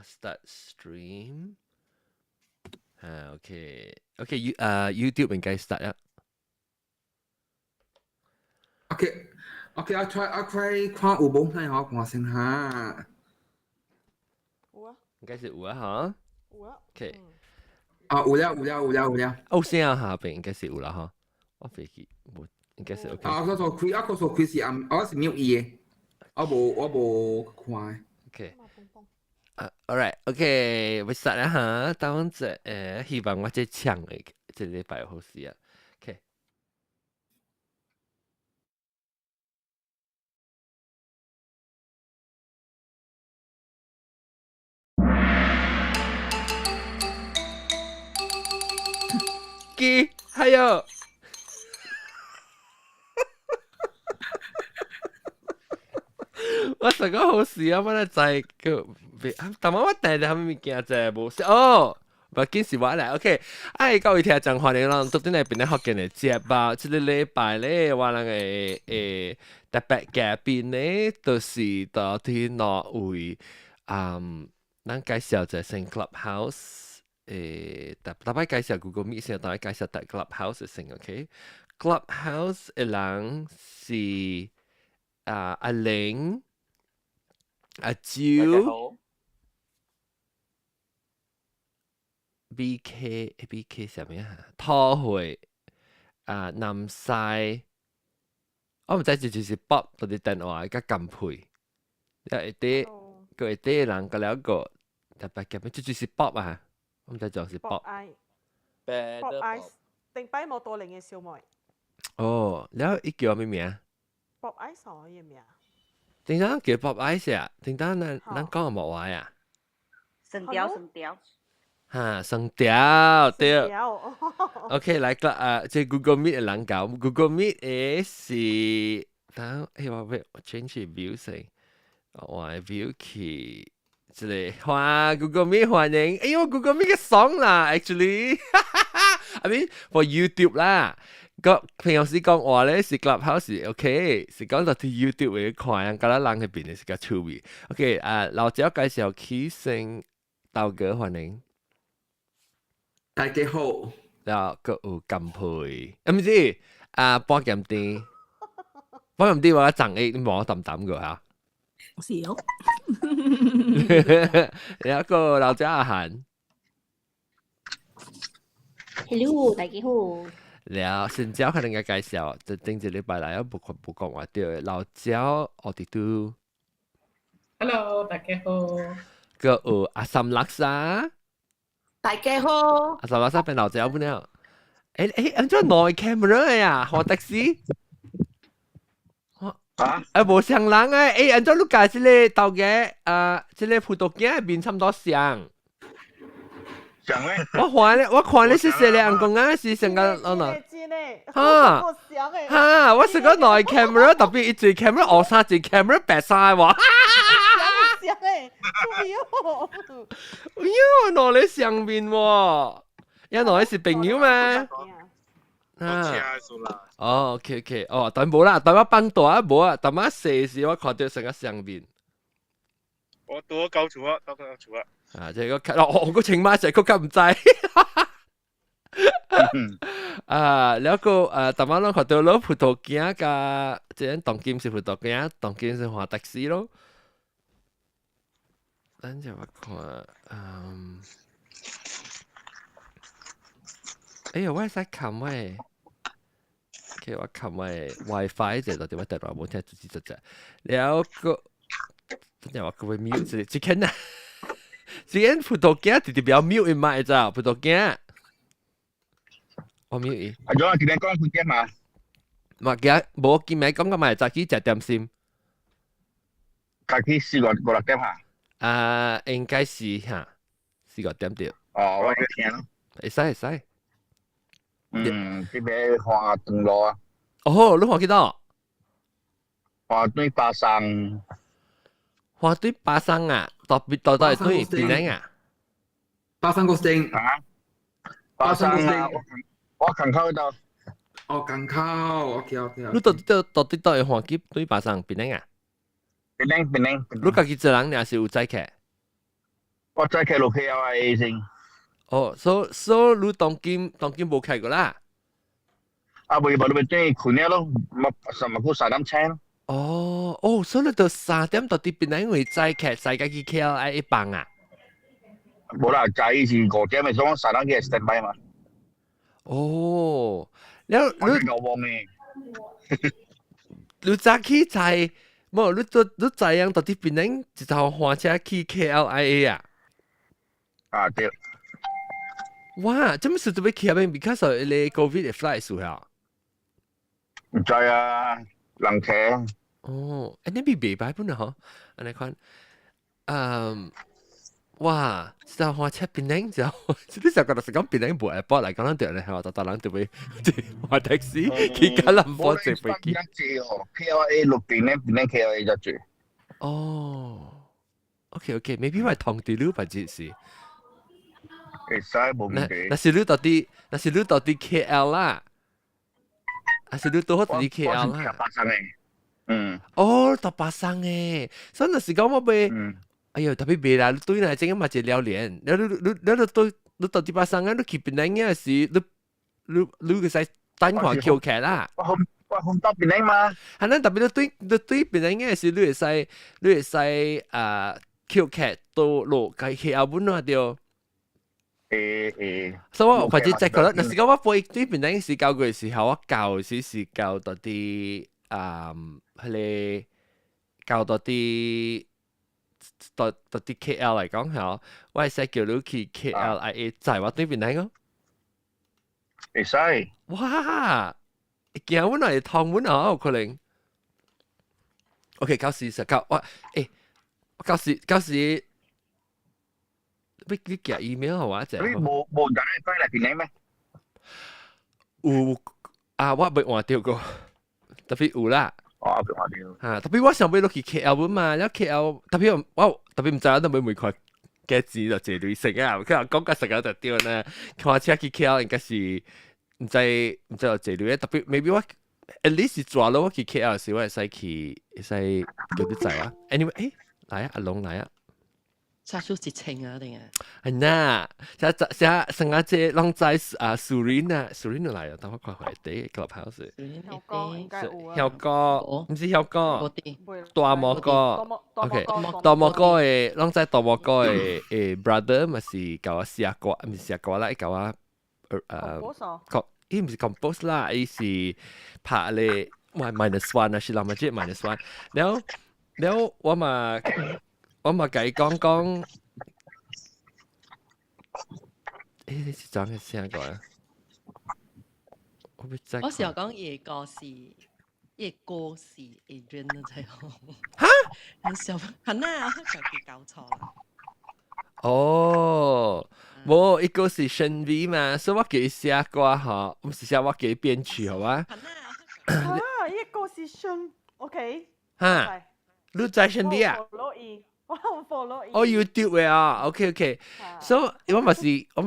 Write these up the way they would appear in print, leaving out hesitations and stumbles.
start stream ，OK，YouTube 應該 start 啊。OK，I try 看有冇睇下看先下。有啊，應該是有啊哈。有啊。OK，有了。哦，聲下邊應該是有啦哈。我飛機冇，應該是 OK。我所開是我是瞄伊嘅，我冇看。OK。Alright，OK，我 start 啦哈。當隻希望我即搶嘅，即禮拜好事啊。OK。還有。我成個好事啊！我咧就係叫，但我第日係咪物件就係冇事哦。唔緊是話嚟，OK。各位聽眾歡迎啦，到底嚟邊咧學緊嘅節目？即個禮拜咧，我哋嘅特別嘉賓咧，就是到底哪位咱介紹就係 Clubhouse 特別介紹 Google Meet 先，特別介紹大 Clubhouse 先 ，OK。Clubhouse 嘅人是阿玲、阿蕉、BK 什麼啊？拖會南西，我唔知就是 Bob 嗰啲電話加撳配，有一啲佢一啲人個了個特別嘅咩，就是 Bob 啊，我唔知就是 Bob。Bob Ice， 定擺冇多零嘅小妹。哦，然後伊叫咩名？Bob Ice 可以咩啊？點解叫 Bob Ice 啊？點解咱講冇話呀？神雕。哈，聲調對。OK， 來個即係 Google Meet 嘅人搞 ，Google Meet 嘅是，我 change view 先，我 view 去，即係哇 Google Meet 歡迎，哎呦 Google Meet 嘅爽啦 ，actually，I mean for YouTube 啦。個平時講話咧是 Clubhouse OK， 是講到啲 YouTube 嘅看人，覺得人喺邊係個趣味。OK，老趙介紹起先，道哥歡迎。大家好。然後個有金配，唔知波劍啲，波劍啲話贈你望我揼揼個嚇。是哦。然後個老趙阿涵。Hello， 大家好。然後先招可能嘅介紹，就頂一禮拜來有冇講話對老趙我哋都。Hello， 大家好。個有阿三laksa。大家好。阿三laksa 變老趙不了。安怎內 camera 呀？學的士。無像人啊！安怎你介即個頭嘅即個葡萄鏡面差唔多像。像咧？我看你是寫你人講啊，是成個哈，我成個內 camera 特別一隻 camera 學三隻 camera 白晒喎。像誒，喲，攞你上面喎，因為是朋友咩？哦，OK， 哦，但冇啦，但我幫到啊，冇啊，但我寫時我看到成個上面。我到咗九處啊，即係個我個情馬成個咁唔制。แล้วก็แต่ว่าเราขอตัวรถ葡萄牙嘅即係當今是葡萄牙，當今是華特斯咯。等陣我看，哎呀，我係撳喂，其實我撳喂 WiFi 就到電話電話冇聽住字隻，แล้วก็等陣我佢會 mute 住，只見啊，只見葡萄牙直接不要 mute 咪咋，葡萄牙。我 mute 阿咗今日講佢驚嘛？唔係冇見咪講個咪就去食點心。家己4-5點下。應該是嚇4-5點對。哦，我要聽咯。會使。這邊花燈路啊。哦，你看幾多？花堆巴生。花堆巴生啊？到對邊靚啊？巴生個聲。巴生啊！我近口度。哦，近口 ，OK。你到底係花幾對巴生邊靚啊？邊靚。你家己一人還是有載客？我再開落 KLIA 先。哦，你當今冇開過啦。啊，未你咪即係困咗咯，咪估3點青。所以你到3點到啲邊咧會再劇世界嘅 KLIA 棒啊？冇啦，就係是5點咪講3點嘅 standby 嘛。我就夠旺嘅。你早起在，冇你知樣到啲邊咧就開車去 KLIA 啊？啊對。哇，做咩事都要去嗰邊 ？because of 你 COVID 嘅 flight 數啊？唔知啊，人騎。你未白本啊？嗬，你看，哇，就開車邊咧就，呢時候覺得是講邊咧冇 airport 嚟講，咱對咧係話大人就會開的士去吉隆坡坐飛機。KLIA 落邊咧，KLIA 就住。OK，maybe 我係同啲路把件事。會使冇問題。那是你到啲 KL 啦，還是你到啲 KL 啦？八生嘅，到巴生嘅，所以那時講我被，哎呦特別別啦，你對嚟正嘛就聊連，你到啲巴生啊，你去邊嘅時，你個使單看橋劇啦。我紅到邊嘛？係啦，特別你對邊嘅時，你會使橋劇到落嘅 KL 本啊掉。所以我或者即係覺得，那時講我背對邊啲時教嘅時候，我教是教到啲係你教到啲KL 嚟講係，我係使叫你去 KLIA 就係話對邊啲個？會使。哇！見我係湯碗啊，可能。OK，教時實教哇！教時。你寄 email 係嘛？就你冇人翻嚟邊咩？有啊，我未換掉過，特別有啦。未換掉。嚇，特別我想要落去 KL 本嘛，然後 KL 特別我特別唔知我都每塊嘅字就借類食啊，佢話講緊實有就掉呢。看車去 KL 應該是唔知有借類，特別 maybe 我 at least 抓到我去 KL 時，我係使去叫啲仔啊。Anyway， 嚟啊，阿龍嚟啊！殺出節慶啊，定係？係呐，成日隻啷仔Surin 嚟啊，等我看下啲 clubhouse。香港應該有啊。香港，唔是香港，大莫哥。OK， 大莫哥嘅啷仔大莫哥嘅 brother 咪是教我試下歌，唔是試下歌啦，教我伊唔是 compose 啦，伊是拍你-1啊，是諗乜嘢-1，然後我咪計講，你是講嘅聲個啊？我時候講嘢歌是 agent 啊，真係好。嚇？有時候係啊，就記搞錯啦。冇一個是聲 V 嘛，所以我叫伊寫歌嗬，唔是寫我叫伊編曲好嗎？一個是聲 ，OK。嚇？你在聲 V 啊？我 YouTube 嘅啊，OK， 所以我咪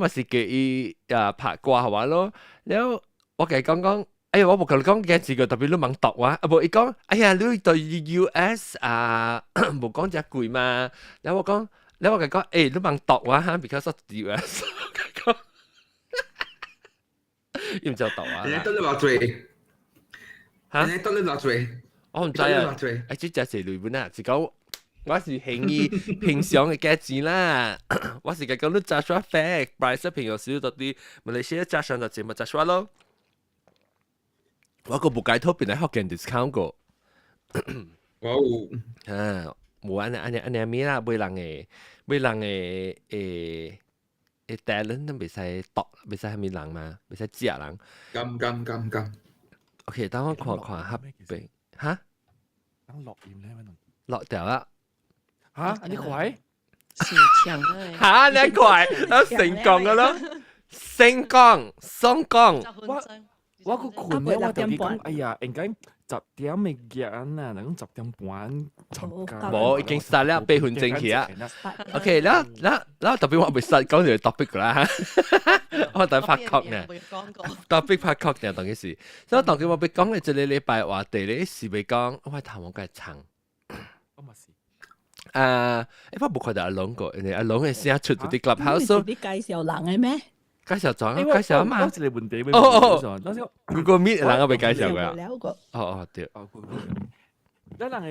是叫伊拍歌係嘛咯，然後我佢講，哎呀，我冇同你講嘅字個特別你猛讀哇，冇伊講，哎呀，你對 US 冇講只句嘛，然後我講，然後我佢講，誒，你猛讀哇嚇 ，because of US， 講，要唔就讀啊？你得你落嘴，嚇？你得你落嘴，我唔知啊，誒，即係是雷本啊，是講。我是興意平常嘅價錢啦，我是講你揸刷 fact，price 平常少到啲，馬來西亞揸上就節目揸刷咯。我個冇計拖邊嚟學嘅 discount 個。哇！冇安尼咩啦，每人嘅talent 都未使讀，未使係咪人嘛，未使知人。咁。OK，等我看黑病嚇。等落鹽咧，落掉啦。嚇！你快？是強啊！嚇！你快，我成功嘅咯，成功。我個困咧，我就講，哎呀，應該10點未見啊，嗱，講10點半參加。冇，已經曬啦，8分鐘起啊。OK，嗱，特別我未曬講條 topic 啦，我等發覺呢 ，topic 發覺呢，當其時，所以當佢我俾講嘅就你禮拜話地你時未講，我係頭我梗係撐。我冇看到阿龍個，因為阿龍嘅聲出到啲 clubhouse，做啲介紹人嘅咩？介紹咗，誒介紹啊嘛我。一個問題，當時Google Meet 人我被介紹㗎。了個哦，對。咱人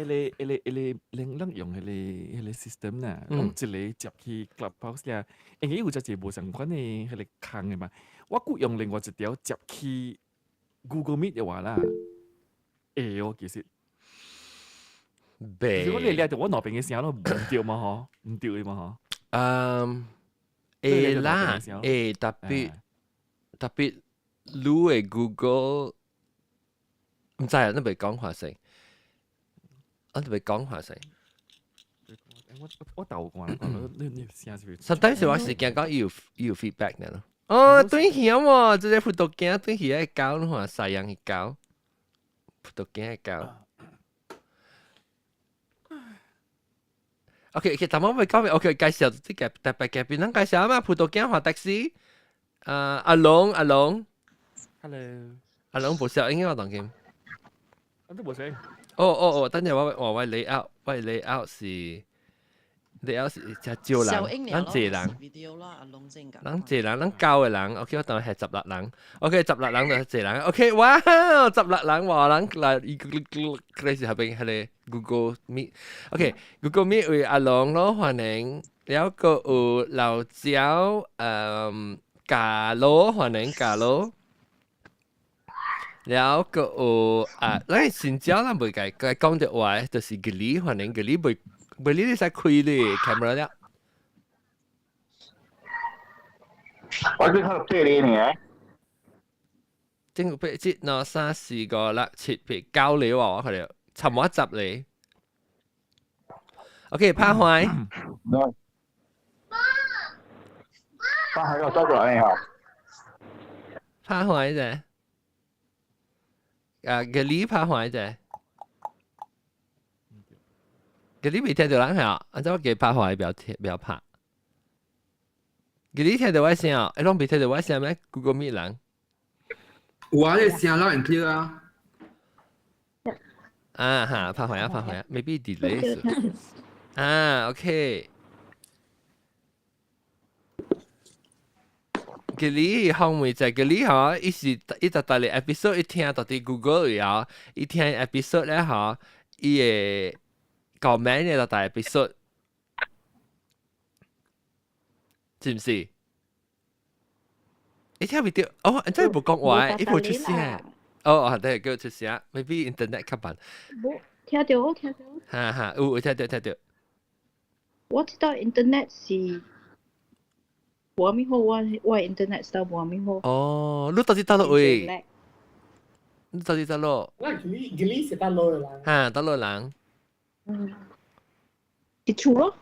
咱用迄個 system 呐，講一個接去 clubhouse 呀，因為有只無相關嘅迄個坑嘅嘛。我佫用另外一條接去 Google Meet 嘅話啦，會哦，其實我哋聽到我那邊嘅聲都唔對嘛嗬，唔對嘅嘛會啦，會特別你嘅 Google 唔知啊，你咪講話聲。我特別講話聲。我鬥慣，你聲是。Sometimes 我時間講有 feedback 呢咯。哦，對險喎，即係葡萄鏡對險嘅膠，你話西洋嘅膠，葡萄鏡嘅膠。OK， 但我咪講明 ，OK 介紹啲嘅特別嘅，邊能介紹啊嘛？葡萄鏡話的士，阿龍，Hello，阿龍冇笑，應該我當佢。我都冇聲。等陣我layout 是 layout 是只招人，咱濟人，咱濟人，咱教嘅人 ，OK， 我當係16人 ，OK， 16人就係濟人 ，OK， 哇，16人話人嚟，佢是後邊係個 Google Meet，OK，Google Meet 為阿龍咯，歡迎，然後個有老椒，咖羅，歡迎咖羅。แล้วก็แล้วสินเจ้าเราไม่ไกลก็講的話就是嗰啲可能嗰啲ไม่ได้ใช้คุยเลย camera เนี่ย我最看到對你呢，正被接攞3-4個啦，設備交流啊，佢哋尋我一集你 ，OK， 拍開，他還要招過來哈，拍開啫。嗰啲拍壞啫，嗰啲未聽到人係啊，按照我嘅拍壞不要拍。嗰啲聽到我聲啊，你攏未聽到我聲咩 ？Google Meet 人。有啊，你聲 loud and clear 啊。啊哈，拍壞啊 ，maybe delay 啊 ，OK。嗰啲後面就係嗰啲嗬，一直帶嚟 episode 一聽到啲 Google 嘅，一聽 episode 咧嗬，伊嘅 comment 咧就帶 episode， 是唔是？你聽唔到？哦，真係冇講話，呢部出聲。哦，對，叫出聲 ，maybe internet 吸引。聽到。哈哈，有聽到。我知道 internet 是。冇咪好，我 internet 都冇咪好。哦，你到底到位？你到底到咯？我gili是到咯人。哈，到咯人。係厝咯？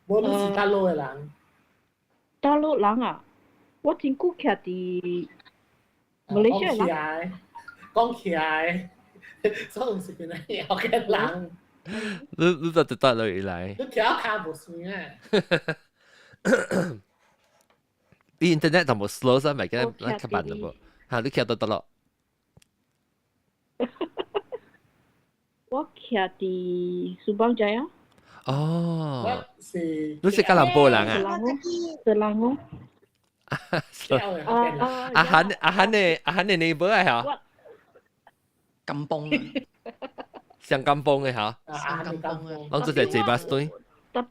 我唔是到咯人。到咯人啊！我真久徛伫馬來西亞人。講起來，所以唔是邊個有嘅人。你到底到咯嚟？你條卡冇算啊！internet 就冇 slow 曬，咪跟住吸辦咯噃。嚇，你徛到咯？我徛伫蘇邦仔啊。哦。你是吉隆坡人啊？是人哦。阿肯嘅 neighbor 係嚇？金崩啊！上金崩嘅嚇？上金崩啊！當做就係巴堆。特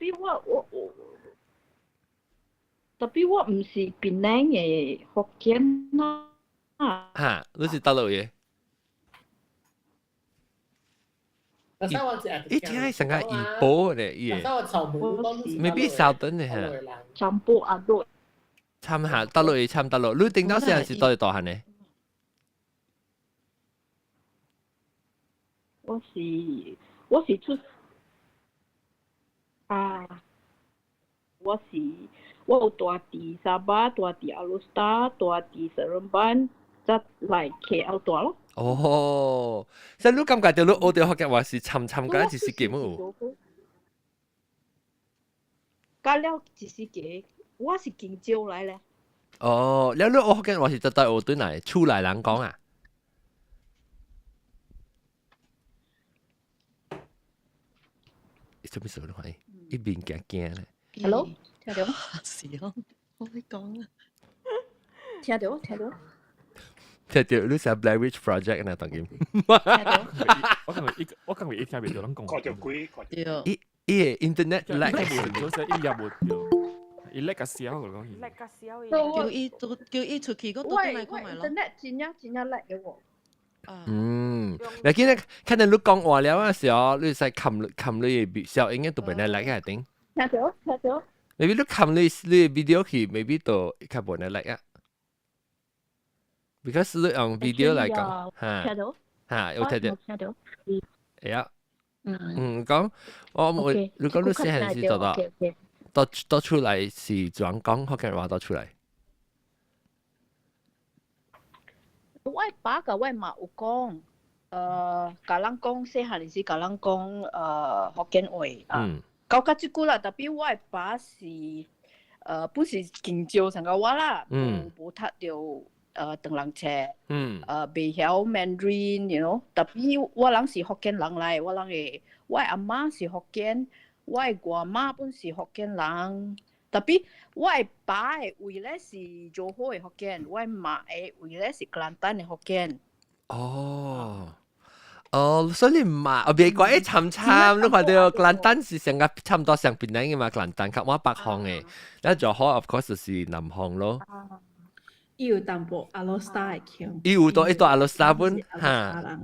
別我唔是檳城嘅福建啦。嚇，你是大陸嘅？依家係成個怡保嘅嘢。maybe Southern 嘅係。長波阿多。參下大陸嘅參大陸，你頂到時陣是到底大漢嘅？我是出啊，我有住伫沙巴，住伫阿魯斯塔，住伫塞倫班，則來 KL 住咯。哦，所以你感覺到你學到學嘅話是參加一時間冇？加了一時間，我是經招來咧。哦，你學嘅話是就對我對嚟出嚟人講啊？做咩事都係一邊驚驚咧。 Hello，聽到？是咯，我會講啊。聽到？聽到？聽到你成 Blair Witch Project 呢？當然。我今日一聽未到人講。割條龜，割條對，伊 internet 叻 lag 嘅冇，咗一日冇掉，伊叻嘅時候講。叻個小嘢。叫伊出去嗰度喂，嚟講咪咯。 internet 真叻嘅喎。啊，你見咧，看到你講話了嘅時候，你使冚你嘅小應該都唔係叻嘅，定？聽到？聽到？maybe 你冚你 video 去 maybe 都較唔係叻啊。because 你用 video 嚟講，聽到？嚇，有睇到。聽到？係啊。講我冇，如果你寫係是多出嚟是講講福建話多出嚟。我爸甲我嘛有講，甲人講細漢時甲人講福建話啊，到即句啦，特別我爸是本是京州成個話啦，無讀到唐人冊，未曉 Mandarin，you know， 特別我人是福建人嚟，我阿媽是福建，我外媽本是福建人。特別我爸嘅位咧是做好嘅福建，我媽嘅位咧是格蘭丹嘅福建。哦，所以你唔係，我別怪參，你看到格蘭丹是成個差唔多上邊嘅嘛，格蘭丹及我北方嘅，咧就好 of course 就是南方咯。伊有淡薄阿羅斯達嘅腔。伊有多阿羅斯達本嚇。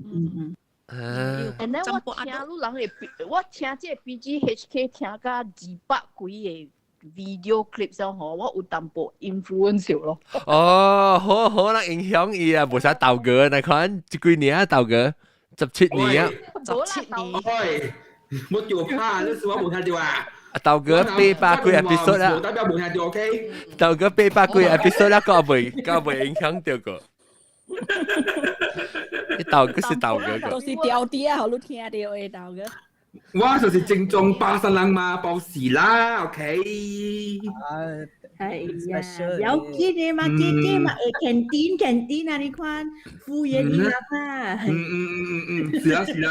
and then 我聽路人嘅，我聽這 BGHK 聽到200幾嘅。video clip 上嗬，我有淡薄 influence 咯。好啦，影響伊啊，無啥豆哥，你看幾年啊，豆哥17年啊17年。喂，我叫怕，你是我冇聽到啊？豆哥800幾 episode 啊，代表冇聽到 ，OK？豆哥800幾 episode 啦，個未影響到個。啲豆哥是豆哥個。都是調啲啊，好你聽到嘅豆哥。我就是正宗巴生人嘛，報時啦，OK。係呀，有見嘅嘛，姐姐嘛，canteen 啊，你看敷衍你啦嘛。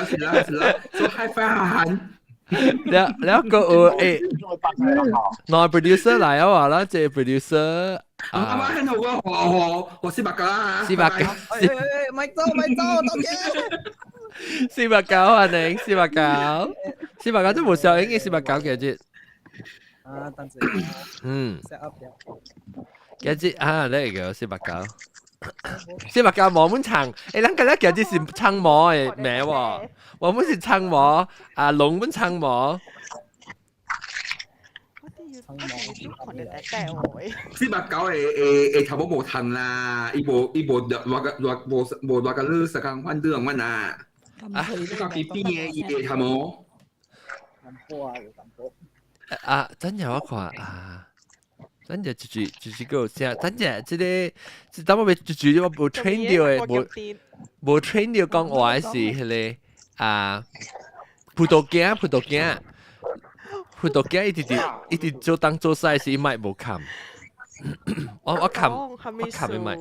是啦，做嗨飯。แล้วก็น้อย producer 嚟啊話啦，即係 producer 啱啱很好啊，我400個啦，咪走，多謝。490啊，你490都冇上映嘅490嘅啫。等陣。set up 嘅啫啊，呢個490。490冇滿長，啷個咧嘅啲是長模嘅名喎，我們是長模，龍本長模。490誒頭冇騰啦，伊無話個你實間翻啲人啊。個 BB 嘅嘢係冇？真有一個真係住個聲，真係即係等我咪住我冇 train 掉嘅，冇 train 掉講話是係葡萄鏡一直做當做曬是咪冇冚，我冚你咪。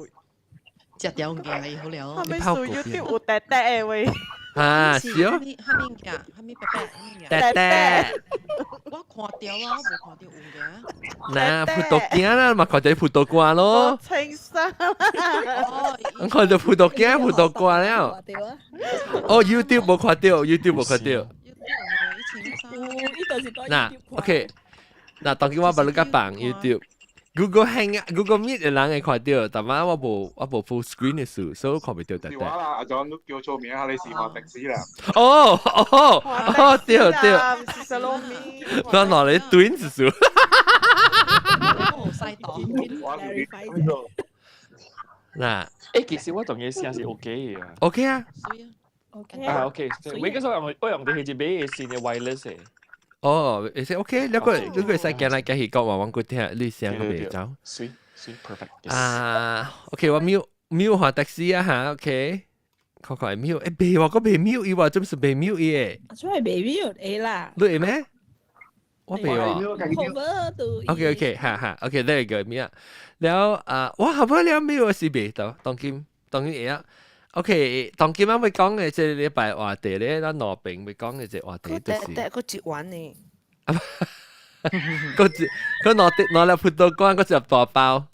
食有嘅好了。係咪屬 YouTube 有嗲嗲嘅喂？是哦。下面白白。嗲。我看到啊，我冇看到有嘅。嗱，葡萄鏡啦，咪看到葡萄乾咯。清新。我看到葡萄鏡、葡萄乾了。YouTube 冇看到。嗱 ，OK， 嗱，當然我把你個綁 YouTube。Google Meet 嘅人會看到，但係我冇 full screen 嘅數，所以看唔到得。是話啦，阿 John 都叫錯名啊！你是華迪斯啦。對。是 Salome。我攞你 twins 數。細檔。嗱，其實我同嘅聲是 OK 嘅。OK 啊。OK，每個時候我用啲係只俾線嘅 wireless 嘅。你說 OK，你個使揀嚟揀去講話，我個聽你聲個未走。Sweet perfect。OK， 我瞄下的士啊嚇 ，OK， 確係瞄，別話個別瞄，伊話真係別瞄嘢。出嚟別瞄你啦。你係咩？我別話。OK， 嚇 ，OK， 呢個瞄。แล้วว่าเขาเพิ่งเลี้ยงไม่รู้สิเบต่อตองกิน嘢 OK，當今晚要講嘅即係禮拜話題咧，咱羅平要講嘅即係話題就是，個節玩呢？佢攞嚟葡萄乾嗰隻大包。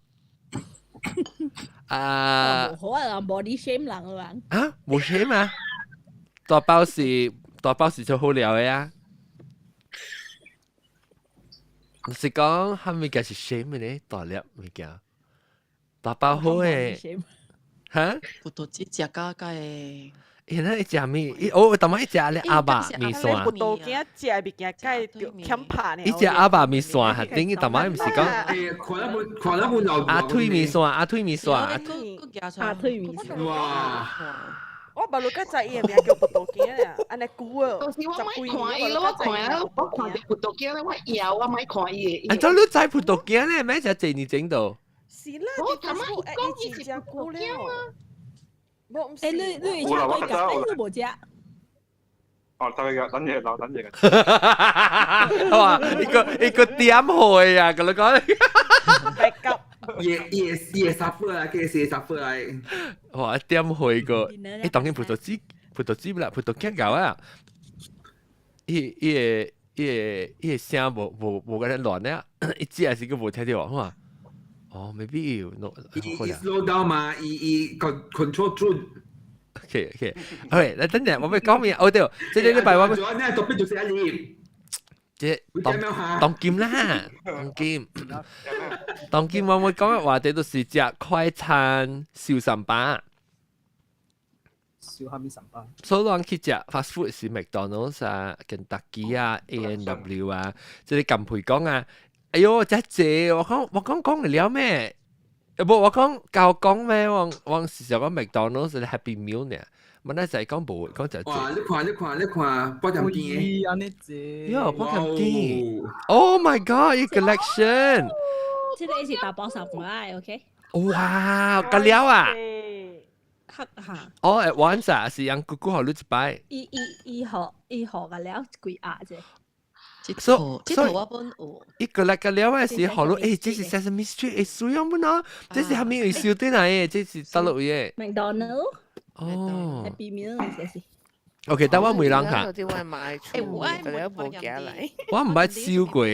冇可能 body shame 人啊，冇 shame 啊？大包是最好料嘅啊！是講係咪嘅是 shame 嘅咧？大粒物件，大包好嘅。嚇？葡萄汁食加嘅。現在一隻咪，我當晚一隻咧阿爸咪線。葡萄乾食物件該強拍呢。一隻阿爸咪線係點嘅？當晚唔是講。阿推咪線，阿推咪線，阿推咪線。哇！我唔係老家仔嘅名叫葡萄乾啊，安尼古啊。到時我咪看伊咯，我看啲葡萄乾咧，我搖我咪看伊。啊，咁你摘葡萄乾咧，咩就整你整到？是啦，我頭先講伊是葡萄乾啊。誒，你以前會㗎，你冇食。哦，得嘅，等嘢等嘢。哇！一個點去啊，咁你講。也十分啊，嘅四十分啊。哇！點去個？誒，當然葡萄汁啦，葡萄乾夠啊。伊個聲無嗰啲亂咧，一隻係個無聽到哇。哦，maybe no， slow down 嘛，伊 control through。OK，來等陣，我咪講咩？哦對，即係禮拜我咪。仲有呢，特別就是一年。即當劍啦，當劍我會講嘅話題都是隻快餐小神巴。小蝦米神巴。所以講去食 fast food 是麥當勞啊、肯德基啊、A&W 啊，即係近排講啊。哎呦，真謝！我講嚟了咩？我講咩？我時常講麥當勞係 Happy Meal 呢，乜咧就係講冇講就係。哇！你看，波咁啲。安尼謝。喲，波咁啲。Oh my god！一 collection。即係是大包十塊 ，OK？哇！咁了啊！黑下。哦 ，at once 啊，是讓姑姑學你一擺。一盒嘅了幾額啫？所以我本有一個嚟個了嘅是好咯，誒，這是 Sesame Street 誒，水樣本啊，這是下面有笑點嚟嘅，這是大陸嘅。麥當勞。哦。Happy Meal 這是。OK，但我每人嚇。我冇寄嚟。我唔係燒過，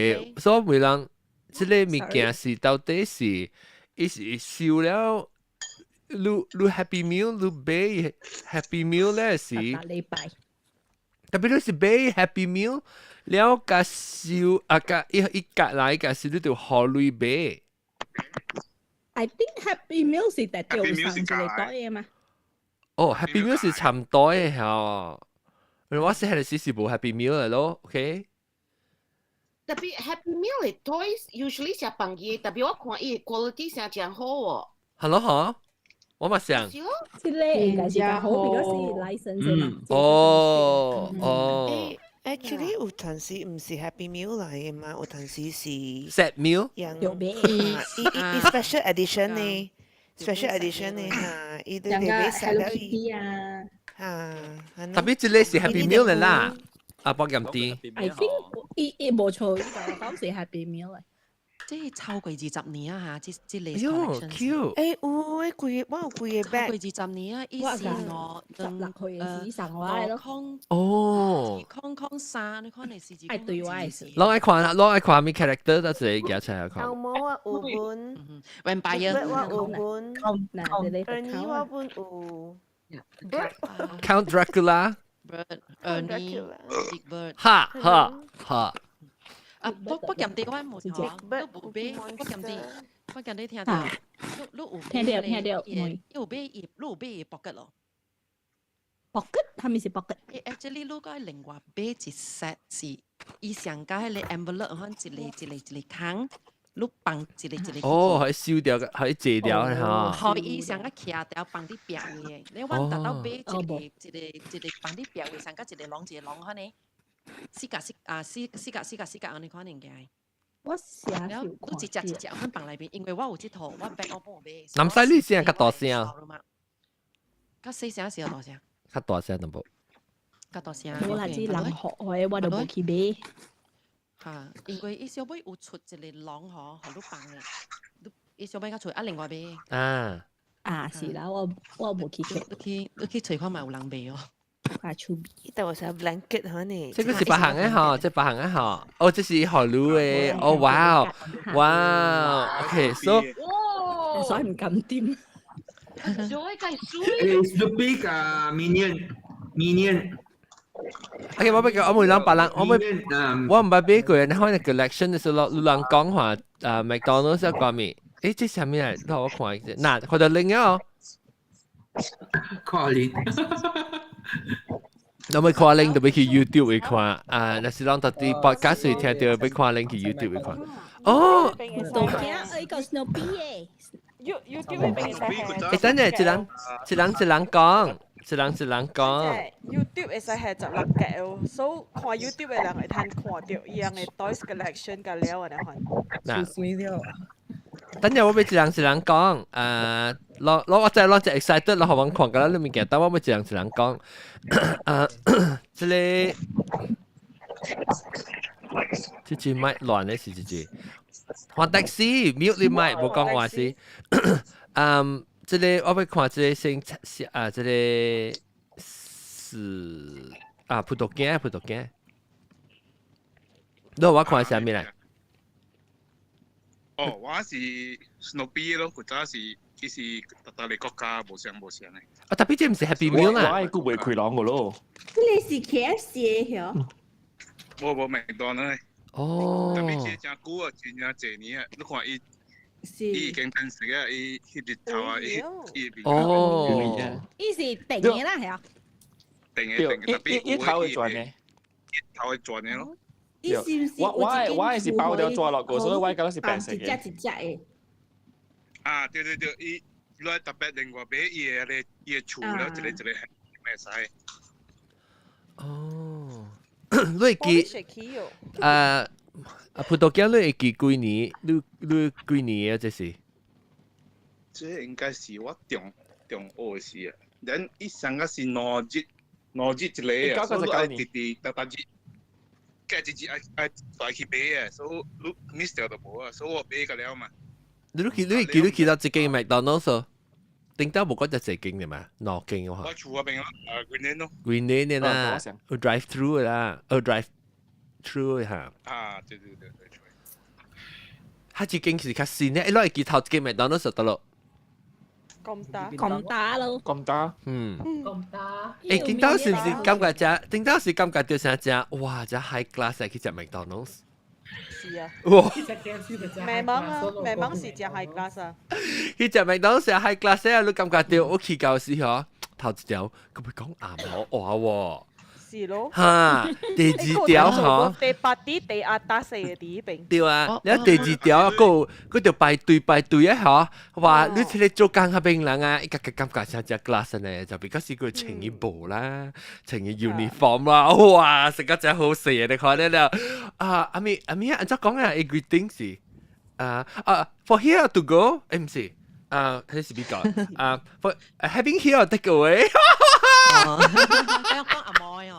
所以每人即個物件是到底是，伊是燒了，你 Happy Meal 你買 Happy Meal 咧是。禮拜。特別你是買 Happy Meal。了個燒啊個一格來個是你條河類買。I think Happy Meal 是特掉上住嚟袋嘅嘛。哦 ，Happy Meal 是差唔多嘅嚇。我寫係是冇 Happy Meal 嚟咯 ，OK。特別 Happy Meal 嘅 toys usually 食飯嘅，特別我看伊 quality 成正好喎。係咯嚇，我咪想。即係應該是好，because license 嘛。哦。Actually 有陣時唔是 Happy Meal 嚟嘅嘛，有陣時是 set meal，伊 special edition 呢 ，special edition 呢嚇，伊都係 set 咗伊嚇。特別即係是 Happy Meal 嚟啦，啊幫咁啲。 I think 伊冇錯，呢個當時 Happy Meal 嚟。即係超過20年啊嚇，即係 collection。cute。誒，我有貴嘅 bag。超過20年啊，伊是我落去嘅時候話咯。哦。康衫，你看你是自己。係對我係。攞嚟看咩 character 都自己夾出嚟看。有冇啊？有本。Vampire。我有本。Ernie 我本有。Count Dracula。Big Bird。哈。啊，不撳地我冇錯，都冇俾，不撳地聽到，你有俾，有俾葉，你有俾薄吉咯。薄吉係咪是薄吉？Actually，你個另外俾一 set 是，以上加係你 envelope 可一個坑，你放一個。哦，可以燒掉嘅，可以借掉嚇。可以上個卡掉放啲表嘅，你揾得到俾一個放啲表嘅，上加一個啷可呢？四格你可能嘅。我寫條都一隻肯放裏邊，因為我有這套，我 back 我幫我買。南西呢聲較大聲，較細聲是有大聲。較大聲都冇。較大聲。我係知人學嘅，我都冇去買。嚇，因為伊小妹有出一個狼河，好多放嘅，伊小妹較出另外買。啊。啊，是啦，我冇去食。你去隨看咪有人賣哦。花出邊，但我想 blanket 嚇你。這個是白行嘅嗬，即係白行嘅嗬。哦，這是荷魯嘅。哦，哇哇 ，OK，so， 所以唔敢掂。Snoopy กับ Minion。OK，我每人白人，我唔係俾佢人開個 collection 嘅時候，你人講話McDonald's 要講咩？誒，這係咩嚟？讓我看一下。嗱，佢就另一個。看你。我咪看 link 就俾佢 YouTube 去看啊！那是讓到啲 podcast 去聽到，俾看 link 去 YouTube 去看。哦，到嘅，一個 Snoopy 嘅。YouTube 俾誒，等陣，一人講。YouTube 會使係十六格哦，所以看 YouTube 嘅人會睇看到伊樣嘅 toys collection 嘅料我哋看。嗱，等陣我俾一人講，我真係攞只 excited，攞學網看㗎啦，你咪記得我俾一人講，這句咪亂嘅是這句，換的士 mute 你咪冇講話是，這裡我要看這裡先這裡是葡萄乾，你我看下面嚟。哦，我是 Snoopy 咯，佢早是佢是特別國家無相嘅。啊，特別這唔是 Happy Meal 啦。我係估會開朗嘅咯。你是 KFC 嘅嗬？冇麥當勞。哦。特別係真久啊，真正濟年啊，你看伊已經平時啊，伊日頭啊，伊哦。伊是定嘅啦，係啊。定嘅，特別一頭會轉嘅。一頭會轉嘅咯。我係包掉做落個，所以我覺得是平時嘅。一隻嘅。啊，對，伊來特別另外俾伊嘅厝啦，一個係咩使？哦，你會記葡萄乾你會記幾年？你幾年啊？這是？這應該是我中學時啊，然伊上個是農業一個啊，所以我弟特日。計自己愛去買啊，所以你 miss 掉就冇啊，所以我買個了嘛。你記到一間麥當勞數，頂到冇嗰隻一間嘅嘛，兩間嘅話。我厝嗰邊咯，Green Lane 咯。Green Lane 啦，有 drive through 啦，有 drive through 嚇。啊，對。佢一間是較新嘅，你會記頭一間麥當勞數得咯。咁打咯，咁打，咁打。誒，頂到是唔是感覺只？頂到是感覺到成只，哇！只 high class 嚟去食麥當勞。是啊。哇！美芒是只 high class 啊。去食麥當勞食 high class 啊！你感覺到我去到時候，頭一條佢會講啱我話喎。是咯。嚇，第二條嗬。第八啲第壓打四嘅第一邊。對啊，你第二條嗰條排隊啊嗬，話你出嚟做工下邊人啊，一個感覺像隻 glass 呢，就比較是佢穿衣布啦，穿嘅 uniform 啦，哇，成個真係好食嘅，你看咧阿咪按照講啊 ，greeting 是for here to go， 唔是睇是邊個for having here take away。講阿妹嗬，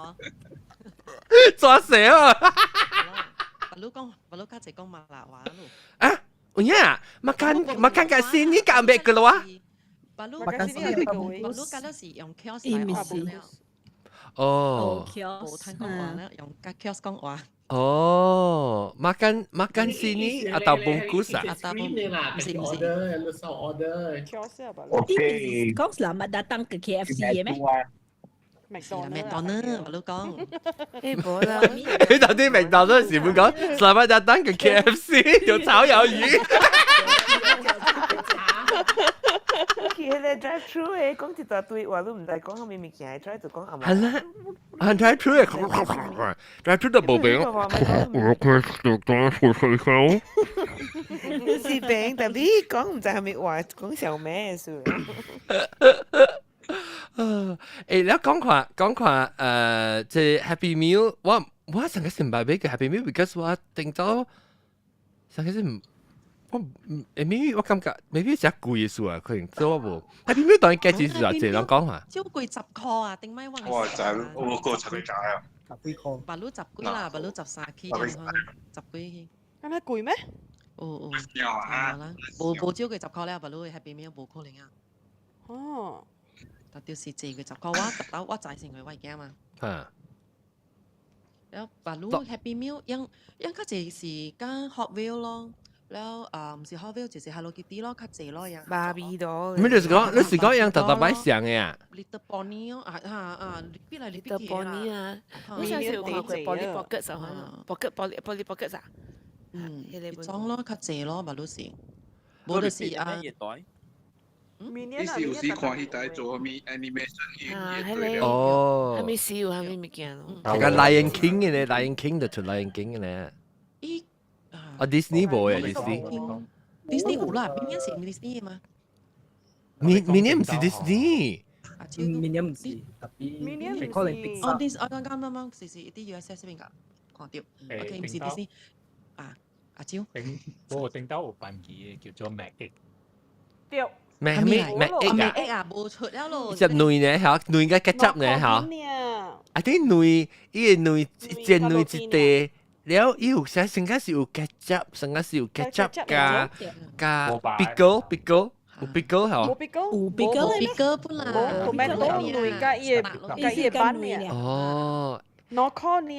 抓死啊！baru kan cakap Malawak lu. Ah, oh ya, makan kat sini kat ambil keluar. Baru makan sini baru kalau si yang kios lại Oh. kios. Yang kios 講話。Oh, makan sini atau bungkus ah? Atau order, lu saw order. Okay. Kau selamat datang ke KFC ya meh? McDonald baru 講。bola. 你頭先明道嗰陣時會講selamat datang ke KFC 有炒魷魚。佢哋 drive through 嘅講一大堆話都唔使講後面物件，drive 就講阿媽。係啦，drive through 嘅 drive through 就冇餅。我佢就講會口。是餅，但係講唔知係咪話講小咩事。誒，你講話即係 Happy Meal，我成日成日買嘅 Happy Meal，because 我定咗成日唔。maybe 我感覺 maybe 只貴嘅數啊，可能做我冇。Happy Meal 當然價錢是話這樣講嘛。超貴10塊啊，定咪哇！就我個七幾價啊？10幾塊。baru 10幾啦，baru 13期咁樣，10幾。咁樣貴咩？有啦，冇超過10塊咧，baru Happy Meal 冇可能啊。哦，特就是這個就講我特到我贊成佢為嘅嘛。嚇。แล้วบาลู Happy Meal ยังก็จะ是間 Hot Wheel 咯，แล้ว唔是 Hot Wheel 就是 Hello Kitty 咯，較濟咯樣。芭比多。你是講樣特擺上嘅啊 ？Little Pony 咯，邊嚟Little Pony 啊，我上次有看過 Polly Pocket 就係 Pocket Pocket 啊。裝咯，較濟咯，บาลู是。冇就是熱袋。你是有時看佢哋做咩 animation 哦，係咪笑係咪物件咯？係個 Lion King 嘅咧，Lion King 就出 Lion King 嘅咧。啊 Disney 冇嘅 Disney。Disney 有啦，明年是 Disney 嘛？明年唔是 Disney。明年唔是，特別可能 Pixar。哦，我啱，是啲 USS 邊個看到 ？OK， 唔是 Disney。阿蕉。我頂兜有辦嘅叫做 Magic。對。咩啊？冇出了咯。隻女呢嚇，女嘅結執呢嚇。I think 女，伊個女隻女一地，了伊有啥成間是有結執，成間是有結執加 pickle 有 pickle 嚇。有 pickle 本來。冇咩多女加伊個班呢。哦。攞 con 呢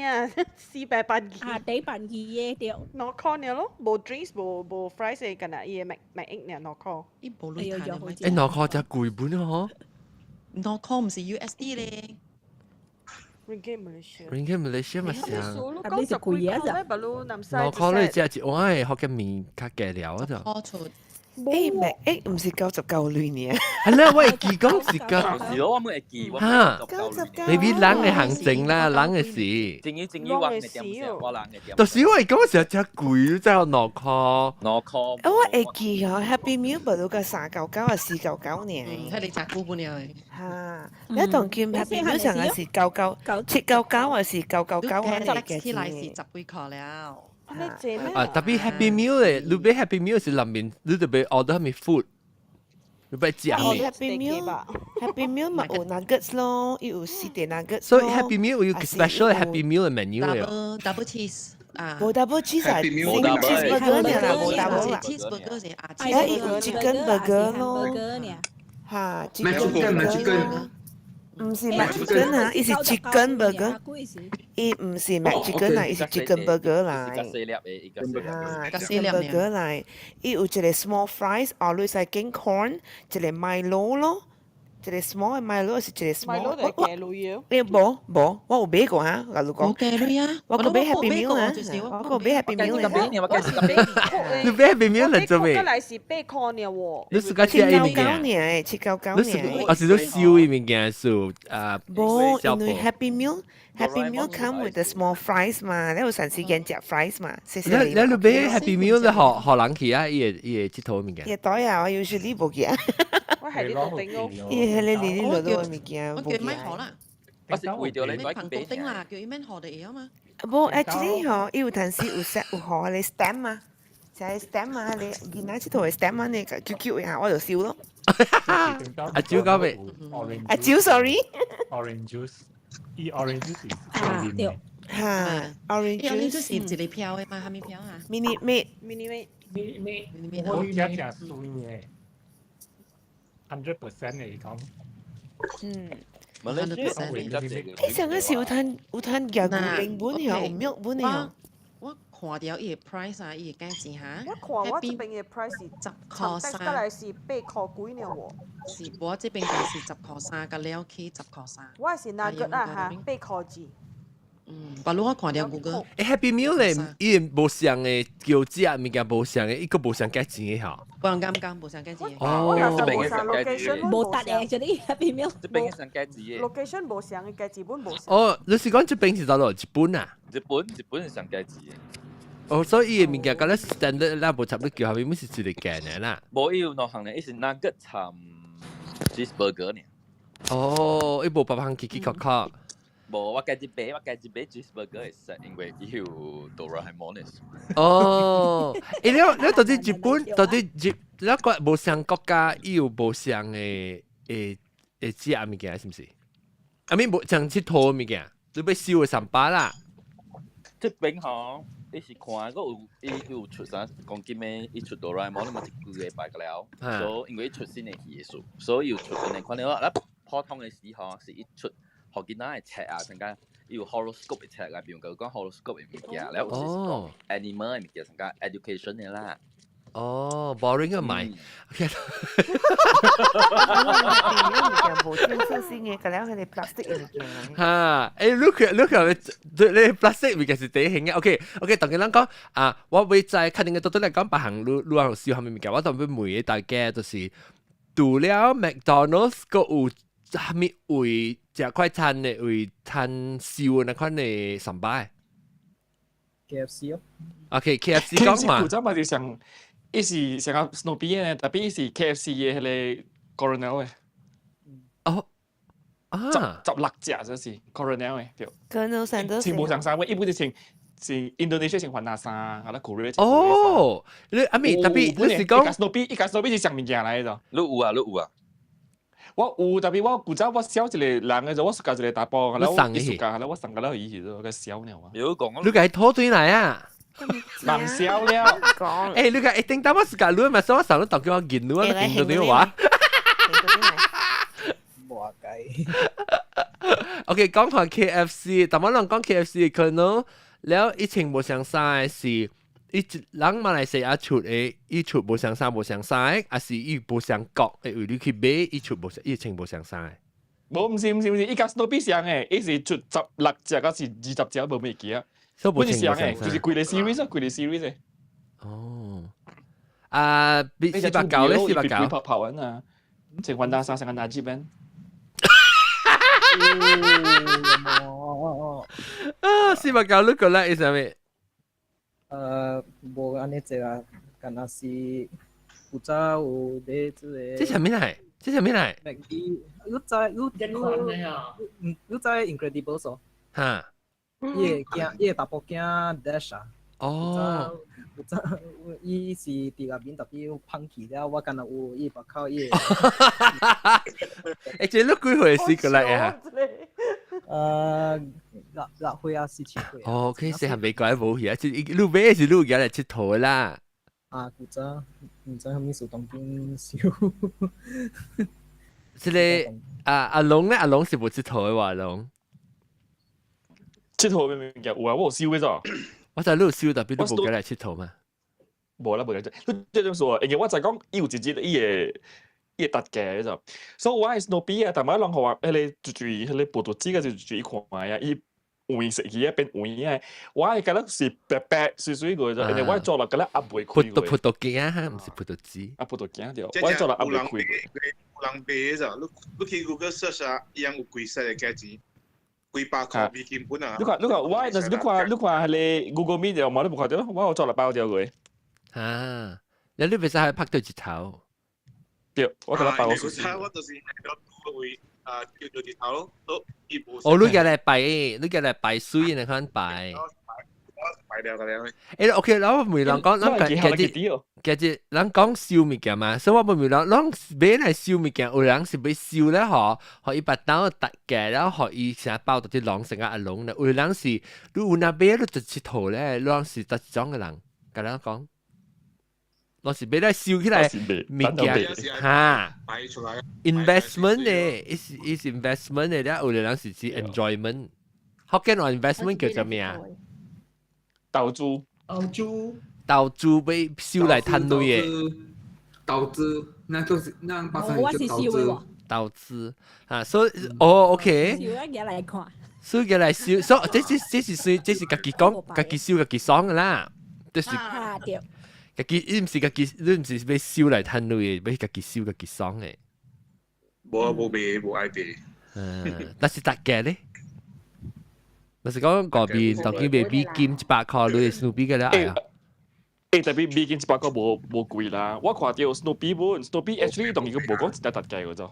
，400班機。地班機嘅對。攞 con 呢咯，冇 drinks 冇 fries 嘅㗎啦，伊麥egg 呢攞 con。伊冇女睇啊！誒攞 con 就貴本嗬。攞 con 唔是 USD 咧。Ringgit Malaysia 咪上。咁就貴啊！攞 con 你只我係學嘅面較計了就。唔是99年嘅。係啦，我係記講是個。是咯，我冇記。嚇，你啲人嘅行政啦，人嘅事。正要話你點先？我人嘅點。就是因為嗰陣時真係貴，真係攞 call。攞 call。我會記嗬 Happy Meal 不到個399啊499年。係你賺股本呀？嚇，你同見 Happy Meal 上嘅是799啊是999啊嚟嘅。起來是10幾塊了。特別 Happy Meal 咧，你俾 Happy Meal 是裡面，你就俾 order 係咪 food， 你俾食咩 ？Happy Meal 咪有 nuggets 咯，有4碟 nuggets。所以 Happy Meal 有 special Happy Meal 嘅 menu 咧。Double cheese 啊。冇 double cheese 啊，single cheeseburger 呢啦，冇 double 啦。cheeseburger 係啊。而家有 chicken burger 咯，嚇 chicken burger。唔是 McChicken 啊，伊是 chicken burger， 伊唔是 McChicken 啊，伊是 chicken burger 嚟。chicken burger 嚟，伊有一個 small fries，always 係 king corn， 一個 Milo 咯，一個 small 嘅 Milo 是一個 small。Milo 係雞類啊？你冇，我有買過嚇，我講。雞類啊？我個買 Happy Meal 啊，我個買 Happy Meal 啊。你買 Happy Meal 嚟做咩？我嚟是買 con 嘅喎。你自家食呢物件？799年。我是都燒呢物件數冇，因為 Happy Meal come with the small fries 嘛，你有陣時間食 fries 嘛。你買 Happy Meal 你學人去啊？伊個佚佗物件。伊袋啊，我usually 冇嘅。我係呢度頂咯。伊係你落到物件。我叫咩河啦？我是為咗你朋友頂啦，叫咩河地啊嘛？冇 actually 嗬，伊有陣時有 set 有河你 stamp 啊，就係 stamp 啊，你見那佚佗嘅 stamp 啊，你 QQ 下我就笑咯。阿蕉講咩？阿蕉 sorry。Orange juice。Orange juice 對。嚇 ，orange juice 是一個票嘅嘛，係咪票啊 ？Mini made。我而家食水嘅，100% 嚟講。你上個時有攤廿零本樣，有milk本樣。我看到伊個 price 啊，伊個價錢嚇。我看我這邊嘅 price 是10塊3，得來是8塊幾呢喎。是，我這邊就是10塊3，個了起10塊3。我係nugget啊嚇，8塊2。不如我看到 Google。Happy Meal 咧，伊無上嘅叫食物件無上嘅，伊個無上價錢嘅嚇。無人敢無上價錢。哦。這邊嘅上價錢。冇得嘅，嗰啲 Happy Meal。這邊嘅上價錢。location 無上嘅價錢本無上。哦，你是講這邊是到落日本啊？日本係上價錢。哦，所以伊嘅物件，嗰啲 standard 啦，無差不多叫Happy Meal是一個價嘅啦。無伊有兩項咧，伊是 nugget 參 cheeseburger 呢。哦，伊無別項奇奇確確。冇，我計一杯 cheeseburger 係實，因為伊有 Doraemon 嘅。哦，你到底日本那個無上國家，伊有無上嘅食物件，是唔是？無像佚佗物件，你要燒嘅3巴啦。這邊吼，伊是看個有出啥講緊咩？伊出哆啦 A 夢，你咪一個禮拜個了，所以因為出新嘅戲數，所以有出嘅看到啦，普通嘅時候是一出學囡仔嘅冊啊，成間有 horoscope 嘅冊啊，比如講 horoscope 嘅物件，แล้ว有時講 animal 嘅物件，成間 education 嘅啦。哦 ，boring 嘅咪。冇專輯先嘅，咁樣佢哋 plastic 嘅物件。嚇，誒 look 你 plastic 物件是第一型嘅。OK，當佢諗講啊，我會在確定嘅到底嚟講，別行路行燒下面物件，我當會每大家就是除了 McDonald's 個有下面為食快餐嘅為餐燒那款嘅上擺。KFC 哦。OK，KFC 講嘛。古早咪就上。伊是像個 Snoopy 嘅，特別伊是 KFC 嘅迄個 Coronel 嘅。哦，十六隻就是 Coronel 嘅，對。Colonel Sanders。全部上衫，一般就穿Indonesia 穿換衫，啊，啦 Korea。哦，你阿咪特別你是講 Snoopy 是上物件嚟咗。你有啊。我有，特別我古早我小一個人嘅時候，我自家一個大包，然後我自家，我送個到伊去咗個小鳥啊。有講。你個拖轉來啊？忙笑了，誒，你個一定當我自家攞咪，所以我上到當叫我見到，見到啲話。冇計。OK， 講下 KFC，但我諗講 KFC 可能แล้ว一情冇相曬是，一人馬來西亞出嘅，一出冇相曬冇相曬，還是一冇相國嘅為你去買，一出冇一情冇相曬。冇唔是，依家 Snoopy 上嘅，伊是出16隻，嗰是20隻冇咩記啊。本是上嘅，就是貴嘅 series 啊，貴嘅 series 嘅。哦，啊，489咧，489。跑完啊，成換大衫，成個拿紙邊。啊，489你個咧係啥物？冇安尼隻啊，敢若是古早有咧即個。這啥物嚟？這啥物嚟？你知 Incredibles 哦？嚇。伊大波囝 Dash 啊！哦，伊是第二面特別胖起了，我敢若有伊把口伊。誒，這你幾歲時過來啊？6歲啊，17歲。哦，OK，細漢未過來冇去啊，即係你買是你有嚟佚佗啦。啊，古早唔知係咪數當兵少。即係阿龍咧，阿龍是冇佚佗嘅話，阿龍。佚佗咩物件？有啊，我有燒嘅咋。我就喺呢度燒，特別你冇計嚟佚佗嘛。冇啦，冇計。你即係咁說，因為我就講有自己伊個特嘅就，所以我係 Snoopy 啊，但係我諗話，迄個最迄個報道紙嘅就最看啊，伊換食嘢變換啊，我係覺得是白白水水個啫，因為我做落覺得阿袂開個。葡萄鏡唔是葡萄紙。啊，葡萄鏡對，我做落阿袂開個。有人賣咋？你去 Google search 啊，伊樣有貴實嘅價錢。幾百塊美金本啊！你看，我就是你看係 Google Meet 就冇你冇看到，我做嚟包掉佢。啊，你咪使係拍對字頭。對，我覺得包。我就是係個位叫做字頭咯，都一部。哦，你嘅嚟擺，你嘅嚟擺水，你看擺。擺掉個咧。誒 ，OK，然後每人講，其實人講燒物件嘛，所以我每人講買嚟燒物件，有人是要燒咧嗬，學伊把刀突嘅，然後學伊成日包到啲狼成個阿龍咧，有人是你有那買你就佚佗咧，人是特種嘅人，咁樣講，我是買嚟燒起來物件嚇 ，investment 咧，is investment 咧，有人是指 enjoyment，學緊話 investment 叫做咩啊？投資。投資被燒嚟攤類嘅，投資，那就是那巴生就投資。投資啊，所以哦 ，OK。燒一嘢嚟看。燒嘅嚟燒，所以這是家己講，家己燒家己爽嘅啦，就是家己你唔是家己，你唔是被燒嚟攤類嘅，被家己燒家己爽嘅。冇賣冇愛賣。但是特價咧。就是講嗰邊當然賣美金100塊類 Snoopy 嘅啦，係啊。特別美金100塊冇貴啦，我看到 Snoopy 本 Snoopy actually 當然佢冇講真係特價嘅啫。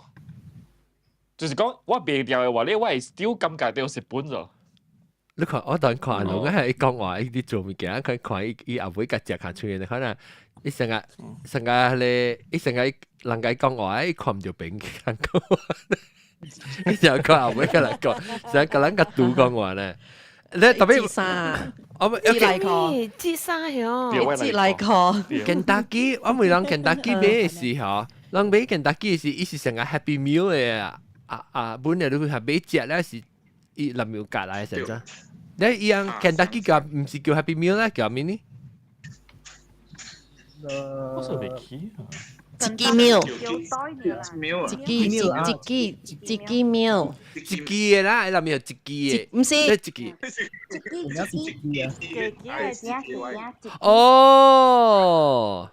就是講我賣掉嘅話咧，我係 still 感覺到蝕本咗。你看我當看龍啊，係講話啲做物件，佢看伊阿妹個隻行出嚟，可能伊成日咧，伊成日人家講話，伊看唔到邊嘅人講。你就講阿妹個人講，成個人個賭講話咧，咧特別節衫，我咪節禮褲，節衫哟，節禮褲。Kentucky，我咪講 Kentucky 買嘅時候，人買 Kentucky 是伊是成個 Happy Meal 嘅本來都係買隻咧是伊林苗格來嘅成啫。你伊樣 Kentucky 叫唔是叫 Happy Meal 咧，叫咩呢？我說未起啊。自己喵，自己喵，自己嘅啦，你諗住自己嘅，唔是自己。哦，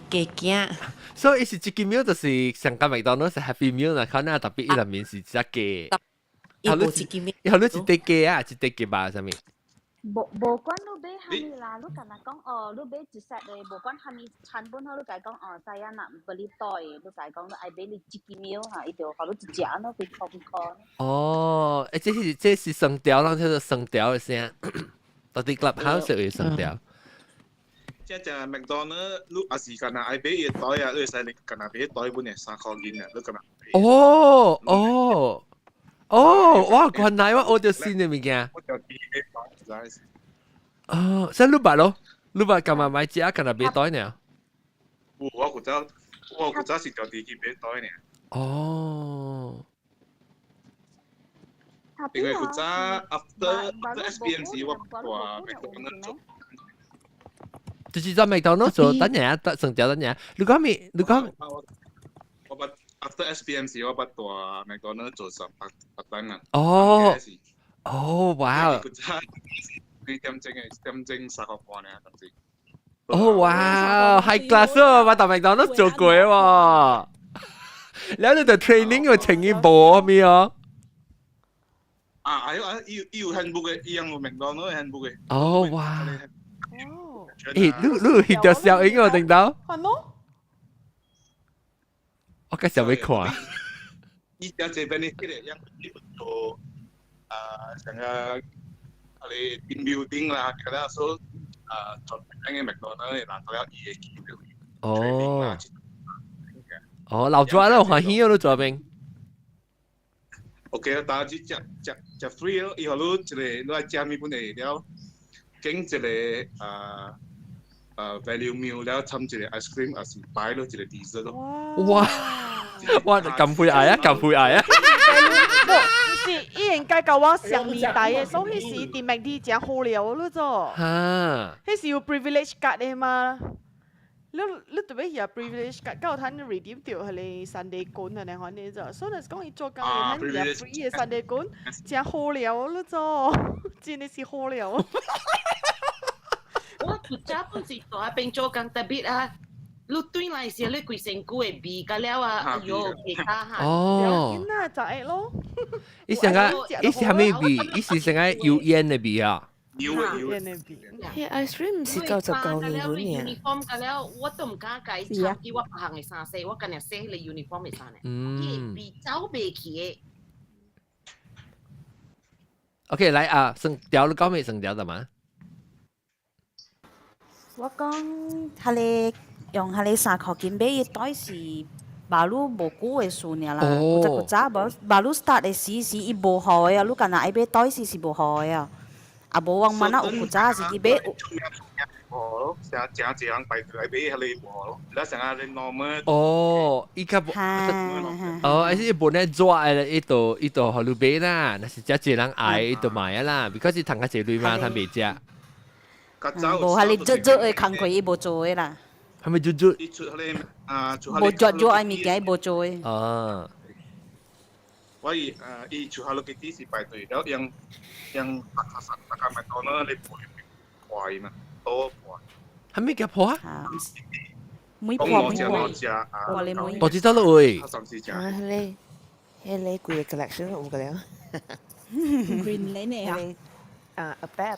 嘅，所以是自己 meal 就是上個麥當勞是 Happy Meal 啦，可能特別伊裡面是只嘅。伊無自己喵，以後你一碟雞啊，一碟雞吧，啥物？無關你買蝦米啦，你敢若講你買一 set 嘅，無關蝦米產本好，你甲伊講知影啦，唔你袋嘅，你甲伊講你愛買你自己喵嚇，伊就互你一隻咯，幾箍。哦，這是生調，咱叫做生調嘅聲，到底 Clubhouse 有生調。即係麥當勞，你阿時間啊，愛買嘢袋啊，你使你近下買袋本嚟3塊錢啊，你近下。哦，哇！原來我就新嘅物件。哦，所以你捌咯？你捌幹嘛買隻啊？干那買袋呢？我古早是條地去買袋呢。哦。因為古早 after SPMC 我話麥當勞做。就是在麥當勞做等陣啊，成條等陣。你講。After SPMC 我捌大麥當勞做18單啊。哦，哇！古早2點鐘3個半呢，當時。哦，哇！high class 喎，我大麥當勞做過喎。แล้ว你對 training 有請一波咩啊？有 handbook 嘅，一樣有麥當勞 handbook 嘅。哦，哇！你翕條小影我聽到。係咯。我介紹俾看。依家這邊呢啲嚟，因做成個你 team building 啦，咁樣所做緊嘅麥當勞，嗱都有嘢嘅。哦，留咗啦，歡喜咯，做邊？OK， 大家只 free 咯，以後你一個你加咪本嚟了，經一個value meal 了，參一個 ice cream 還是擺咯，一個 dessert 咯。哇！咁配嗌啊，咁配嗌啊！唔是，伊應該教我上年代嘅，所以迄時啲麥啲真好料咯做。迄時有 privilege card 嘅嘛？你特別有 privilege card，夠攤 redeem 掉佢哋Sunday 館啊，你看呢做。所以講伊做工嘅攤有 free 嘅Sunday 館，真好料咯做，真係是好料。我古早本是大邊做工特別啊。你對來時，你規身軀會味㗎了啊！哎呦，其他嚇。哦。那就係咯。伊成個，伊是蝦米味？伊是成個油煙嘅味啊。油煙嘅味。迄 ice cream 是99年款嘅。uniform 㗎了，我都唔敢解參與我行嘅衫洗，我今日洗你 uniform 嘅衫咧。味走未起嘅。OK， 來啊，生條你講咩生條的嘛？我講係你。用下你3塊錢買一袋是馬路無久嘅事爾啦，古早馬路 start 嘅時伊無好嘅啊，你干那愛買袋是無好嘅啊，啊無往慢啊有古早是伊買。哦，成人排隊買迄個無咯，你成日你 normal。哦，伊較無。哦，伊本來做誒，伊度互你買啦，那是真人愛伊度買啦 ，because 伊趁較濟鐳嘛，趁袂食。無係你做嘅工課伊無做嘅啦。係咪做？冇做愛物件冇做嘅。啊！我伊做 Hello Kitty 是排隊，แล้วยังราคา麥當勞你貴嘛，多貴。係咩叫破啊？每破。我知道啦喂。迄個貴嘅 collection 有㗎了。Green 你啊？一百。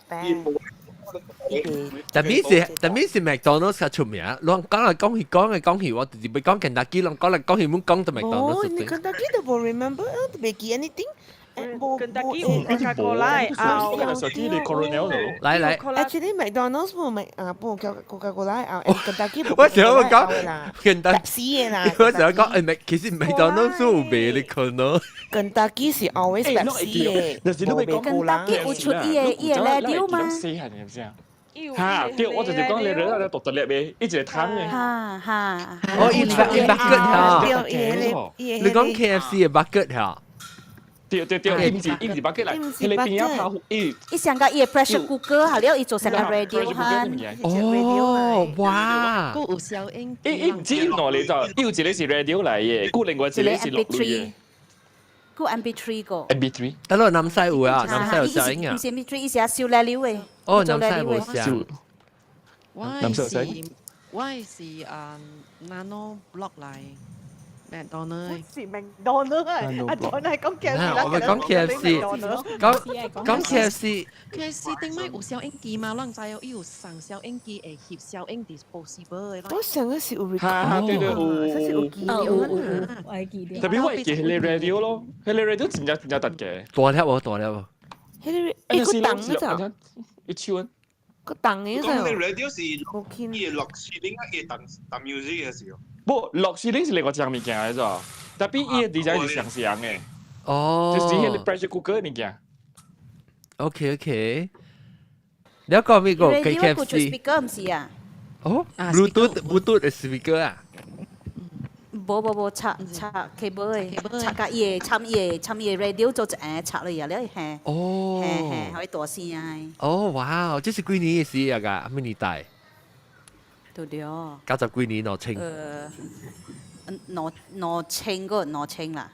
但係是麥當勞較出名，攏講嚟，我直接要講肯德基，攏講嚟講去，muốn講到麥當勞。哦，你肯德基都冇 remember，都未記 anything。肯德基有 Coca-Cola 啊，手機你 Coronel 咯，嚟 Actually McDonald's 冇叫 Coca-Cola 啊，Kentucky 我成日會講肯德基嘅啦，我成日講誒，其實麥當勞都有賣你可能。Kentucky 是 always Pepsi 嘅，冇賣 Cola。Kentucky 有出伊個料嘛？死係唔知啊？嚇！對，我直接講你哋讀特列嘅，一直貪嘅。嚇！哦，伊 bucket 嚇，你講 KFC 嘅 bucket 嚇？對，伊唔是 bucket 嚟，佢哋邊一泡伊上個伊 pressure cooker 後了伊做成個 radio 嚇。哦，哇！佢有消音。伊唔知原來你就要一個是 radio 嚟嘅，佢另外一個是錄嘅。個 MP3 個。MP3。得咯，南西有啊，南西有消音啊。唔是 MP3，伊是燒料嘅。哦，南西冇燒。我是nano block 嚟。麥當勞，是麥當勞啊！阿仲係講 KFC 啦，我咪講 KFC，講 KFC。KFC 點解有消音機嘛？啷知有上消音機會翕消音 disposable 嘅。我上個是有 record，對，有記特別我記係你 radio 咯，係你 radio 真係特嘅。大粒喎，大粒喎。誒個檔嗰度，一千蚊。個檔嘅就。講你 radio 是嘢落市點解嘢當 music 嘅時候？不，落市拎是另外一樣物件嚟咗，但係伊個 design 是相似嘅。哦。就是迄個 pressure cooker 物件。OK，你講咩個 KFC？ speaker 唔是啊？哦 ，Bluetooth 嘅 speaker 啊？冇插 cable 嘅，插架嘢，插嘢 radio 做一插嚟啊！你係。哦。係可以大聲啊！哦，哇！這是幾年嘅事啊？㗎咩年代？對了90幾年攞清。攞清啦。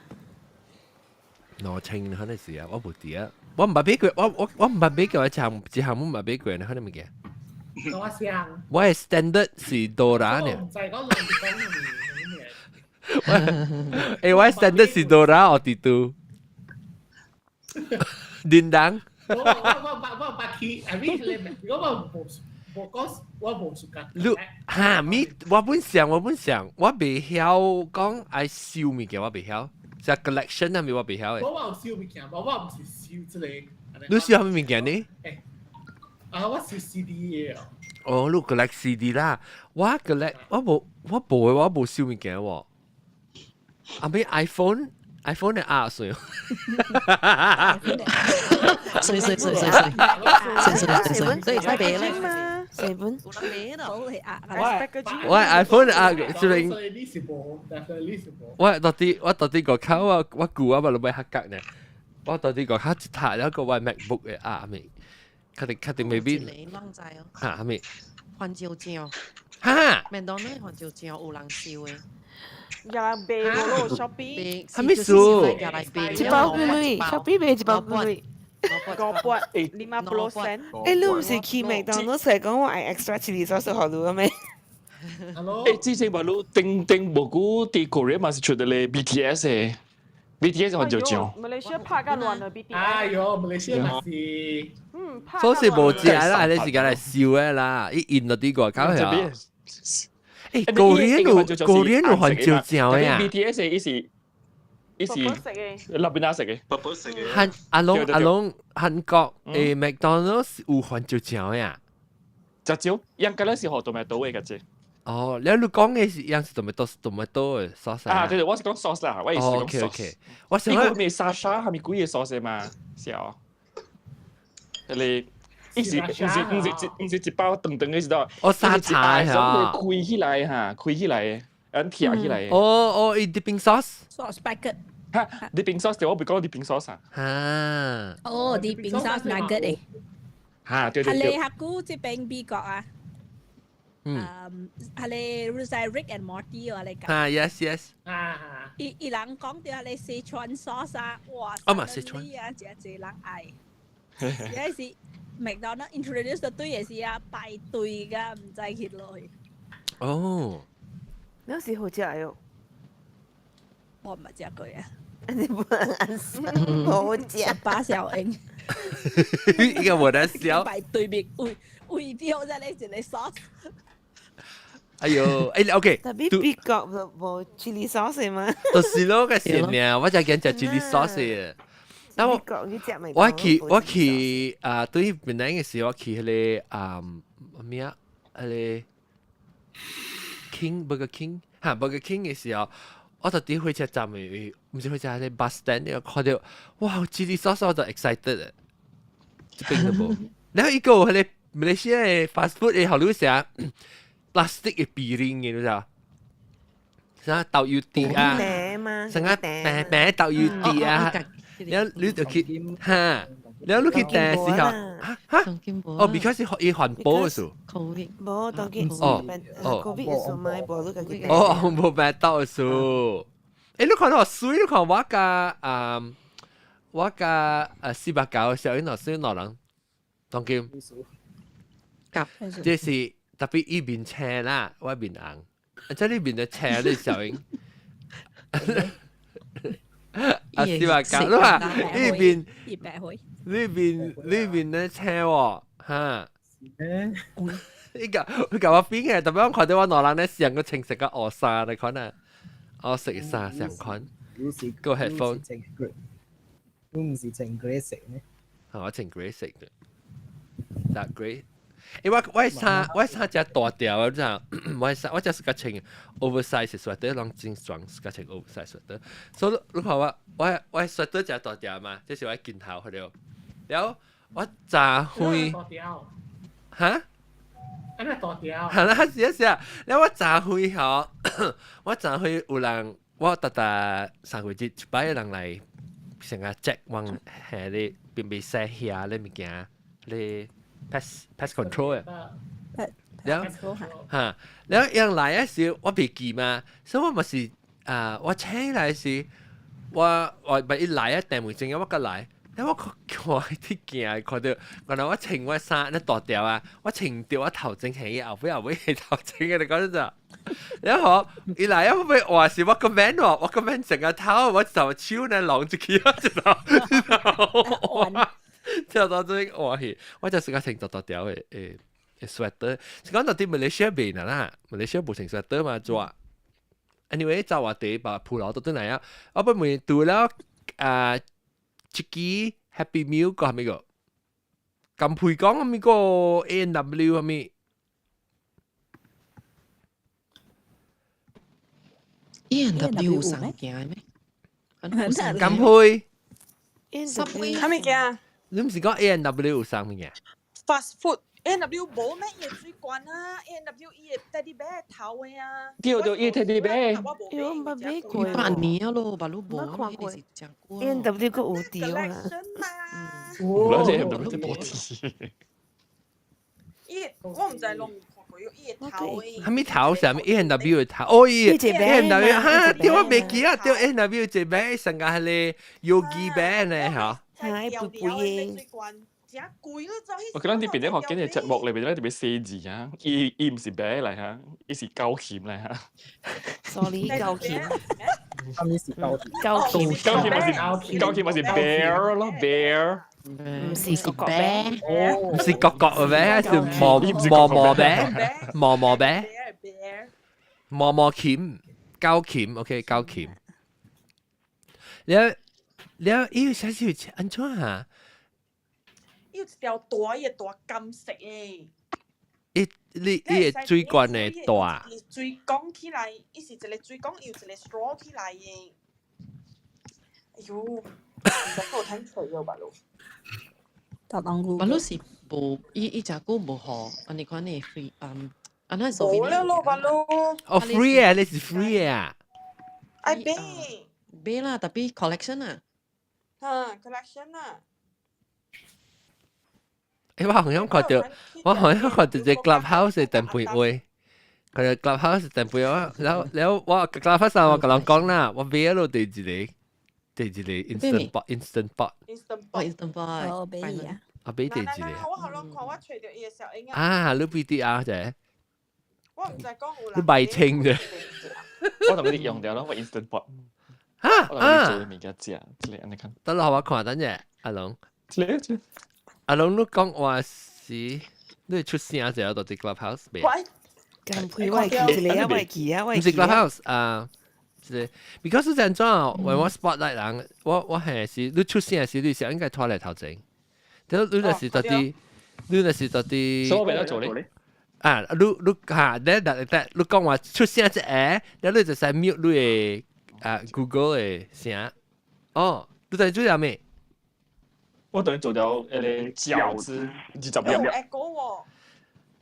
攞清可能是啊，我冇知啊。我唔係俾佢，我唔係俾佢一項目唔係俾佢，可能乜嘢？我想。我係 standard 是多啦呢。唔係講兩講誒，我係 standard 是多啦，我哋都。叮當。我白氣，係咪你？如果我冇時間。你嚇咪？我本想，我未曉講愛燒物件，我未曉。就 collection 係咪我未曉嘅？我燒物件，我唔是燒之類。你燒咩物件呢？我燒 CD 嘅。哦，你 collect CD 啦，我 collect 我冇燒物件喎。阿咪 iPhone 係壓碎。碎，所以太俾啦。成本。我係 iPhone 壓嘅，所以我到底個口我估啊，咪攞俾黑格呢？我到底個口一塔一個我 MacBook 嘅壓咪，確定未必嚇咪？環照醬嚇？麥當勞環照醬有人燒嘅。廿倍咯 ，Shopee 係咪數？一包幾類 ？Shopee 賣一包幾類？50 sen。誒，你唔是去麥當勞成講我愛 extra chili sauce 好攞咩？誒，之前話你定無估啲 Korea 嘛是出得咧 BTS 嘅 ，BTS 環照醬。馬來西亞拍緊亂啊 BTS。哎呦，馬來西亞嘛是。所以冇知啦，你時間嚟笑嘅啦，一印到啲個搞係。誒，Korean 有環照醬呀。BTS 伊是那邊哪食嘅？阿龍韓國誒麥當勞有環照醬呀。雜椒，應該咧是學 tomato 嘅嘅啫。哦，你講嘅是樣是 tomato 嘅 sauce 啊？對，我是講 sauce 啦，我意思講 sauce。我想講咩沙沙係咪鬼嘅 sauce 嘛？是啊。你。唔是一包長長嘅時候，我沙茶嚇，開起來嚇，開起來嘅，咁貼起來嘅。哦，伊 dipping sauce。sauce packet。嚇 ，dipping sauce 我唔講 dipping sauce 啊。嚇。哦 ，dipping sauce nugget 誒。嚇，對。係aku 即係美國啊。係你 Rick and Morty 啊，你講。啊 ，yes。伊人講到係四川 sauce 啊，哇！啊嘛，四川。啊，隻人嗌。有時。麥當勞 introduce 咗堆嘢是啊排隊㗎，唔使去耐。哦，有時好食喲。我唔係食過啊。你不能暗示我食把小英。依個冇得笑。排隊別會掉啫，你食你 sauce。哎呦，誒 OK。特別美國就冇 chili sauce 嘛。就是咯，個是呢，我就驚食 chili sauce 嘅。但我去對越南嘅時候，我去迄個咩啊？迄個 Burger King Burger King 嘅時候，我就啲火車站嘅，唔是火車係 bus stand， 我看到哇，嘰哩嗦嗦就 excited 啊！一邊都冇。然後一個迄個馬來西亞嘅 fast food 嘅後頭寫 plastic 嘅鼻鈴嘅，你知道？啥豆油碟啊，成個餅豆油碟啊，然後你就去然後你去訂嘅時候，because 伊環保嘅數，冇當見COVID 嘅數買無你個訂，冇買到嘅數。你看到水，你看我甲489小英老師哪人當見？這是特別伊邊青啦，我邊紅。即係呢邊嘅車咧，小英。489啦，呢邊咧車喎嚇。呢個我邊嘅，特別我看到我內人咧成個青色嘅鵝沙，你看啊，我食沙成看。個 headphone。都唔是淨 grey 色咩？係我淨 grey 色嘅 ，dark grey。我差只大條啊！真係，我只是個穿 oversize sweater，啷正裝是個穿 oversize sweater。所以你看我 sweater 只大條嘛，這是我鏡頭去了。然後我炸開嚇，係大條。係啦，是啊。然後我炸開後，我炸開有人，我上回節擺有人嚟成個 check 往係你邊邊寫下你物件你。pest control 啊，然後然後人來嘅時候，我未記嘛，所以我咪是我請來時，我咪一來啊，訂門證我個來，然後我看啲鏡，看到原來我穿我衫咧大條啊，我穿掉我頭整起後尾係頭整嘅，你講真然後一來啊，咪話是我個 man 喎，我個 man 成個頭我就超咧晾住佢啊，之後到最我係，我就成個穿大條嘅sweater。講到啲馬來西亞邊啦，馬來西亞冇穿 sweater 嘛做。anyway 就話地把鋪頭都得嚟啊，我不咪讀了Chiki Happy Meal 個係咪個？咁配講係咪個 A&W 係咪 ？A&W 有上鏡咩？咁配係咪嘅？你唔是講 A&W 有上面嘅 ？Fast food A&W 冇咩嘢最慣啊 ？A&W 伊個 teddy bear 頭嘅啊。叫伊 teddy bear。我冇買過。8年咯，巴魯冇過。是食過。A&W 個有條啊。我哋 A&W 啲多啲。我唔知弄佢伊個頭嘅。係咪頭上面 A&W 嘅頭？哦，伊 A&W 嚇，點我未記啊？點 A&W 隻名成個係你 Yogi Bear 咧嚇？係背背。我覺得呢邊啲學緊嘅節目裏邊咧特別四字啊，伊唔是餅嚟嚇，伊是膠鉗嚟嚇。Sorry，膠鉗。係是膠鉗咪是 bear 咯 ，bear。唔是角角餅，唔是角角嘅餅，係磨餅，磨餅，磨鉗，膠鉗 ，OK， 膠鉗。你要寫少安怎啊？要一條大嘅大金色嘅。你水管嘅大。水缸起來，伊是一個水缸，有一個 straw 起來嘅。哎呦，唔知夠睇錯咗吧咯？特朗普。巴魯是無，伊隻股無好，安尼款嘅 free，安那做冇了咯，巴魯。哦 ，free 啊，你是 free 啊？I pay。pay 啦，tapi collection 啊。collection 啊。我好像看到隻 clubhouse 嘅訂配會，佢哋 clubhouse 訂配啊，然後我 clubhouse 上我同人講啦，我俾咗落第一個 instant pot，哦，俾啊，我俾第一個。我後來看我除掉伊個小英啊，你 BDR 啫？我唔知講有你賣清啫。我同你用掉咯，我 instant pot。嚇啊！做物件食，之類你看。等落我看等陣，阿龍。嚟。阿龍，你講話是你出聲就有到啲 clubhouse 未？咁配我係記一個，我係記啊，我係記。唔是 clubhouse 啊 because 陣裝為我 spotlight 人，我係是你出聲時，你是應該拖嚟頭前。你就是到啲，你就是到啲。所以我為咗做你。啊，你嚇，你講話出聲隻誒，然後你就使 mute 你嘅Google 嘅聲。哦，你在做咩？我等於做咗餃子，20秒。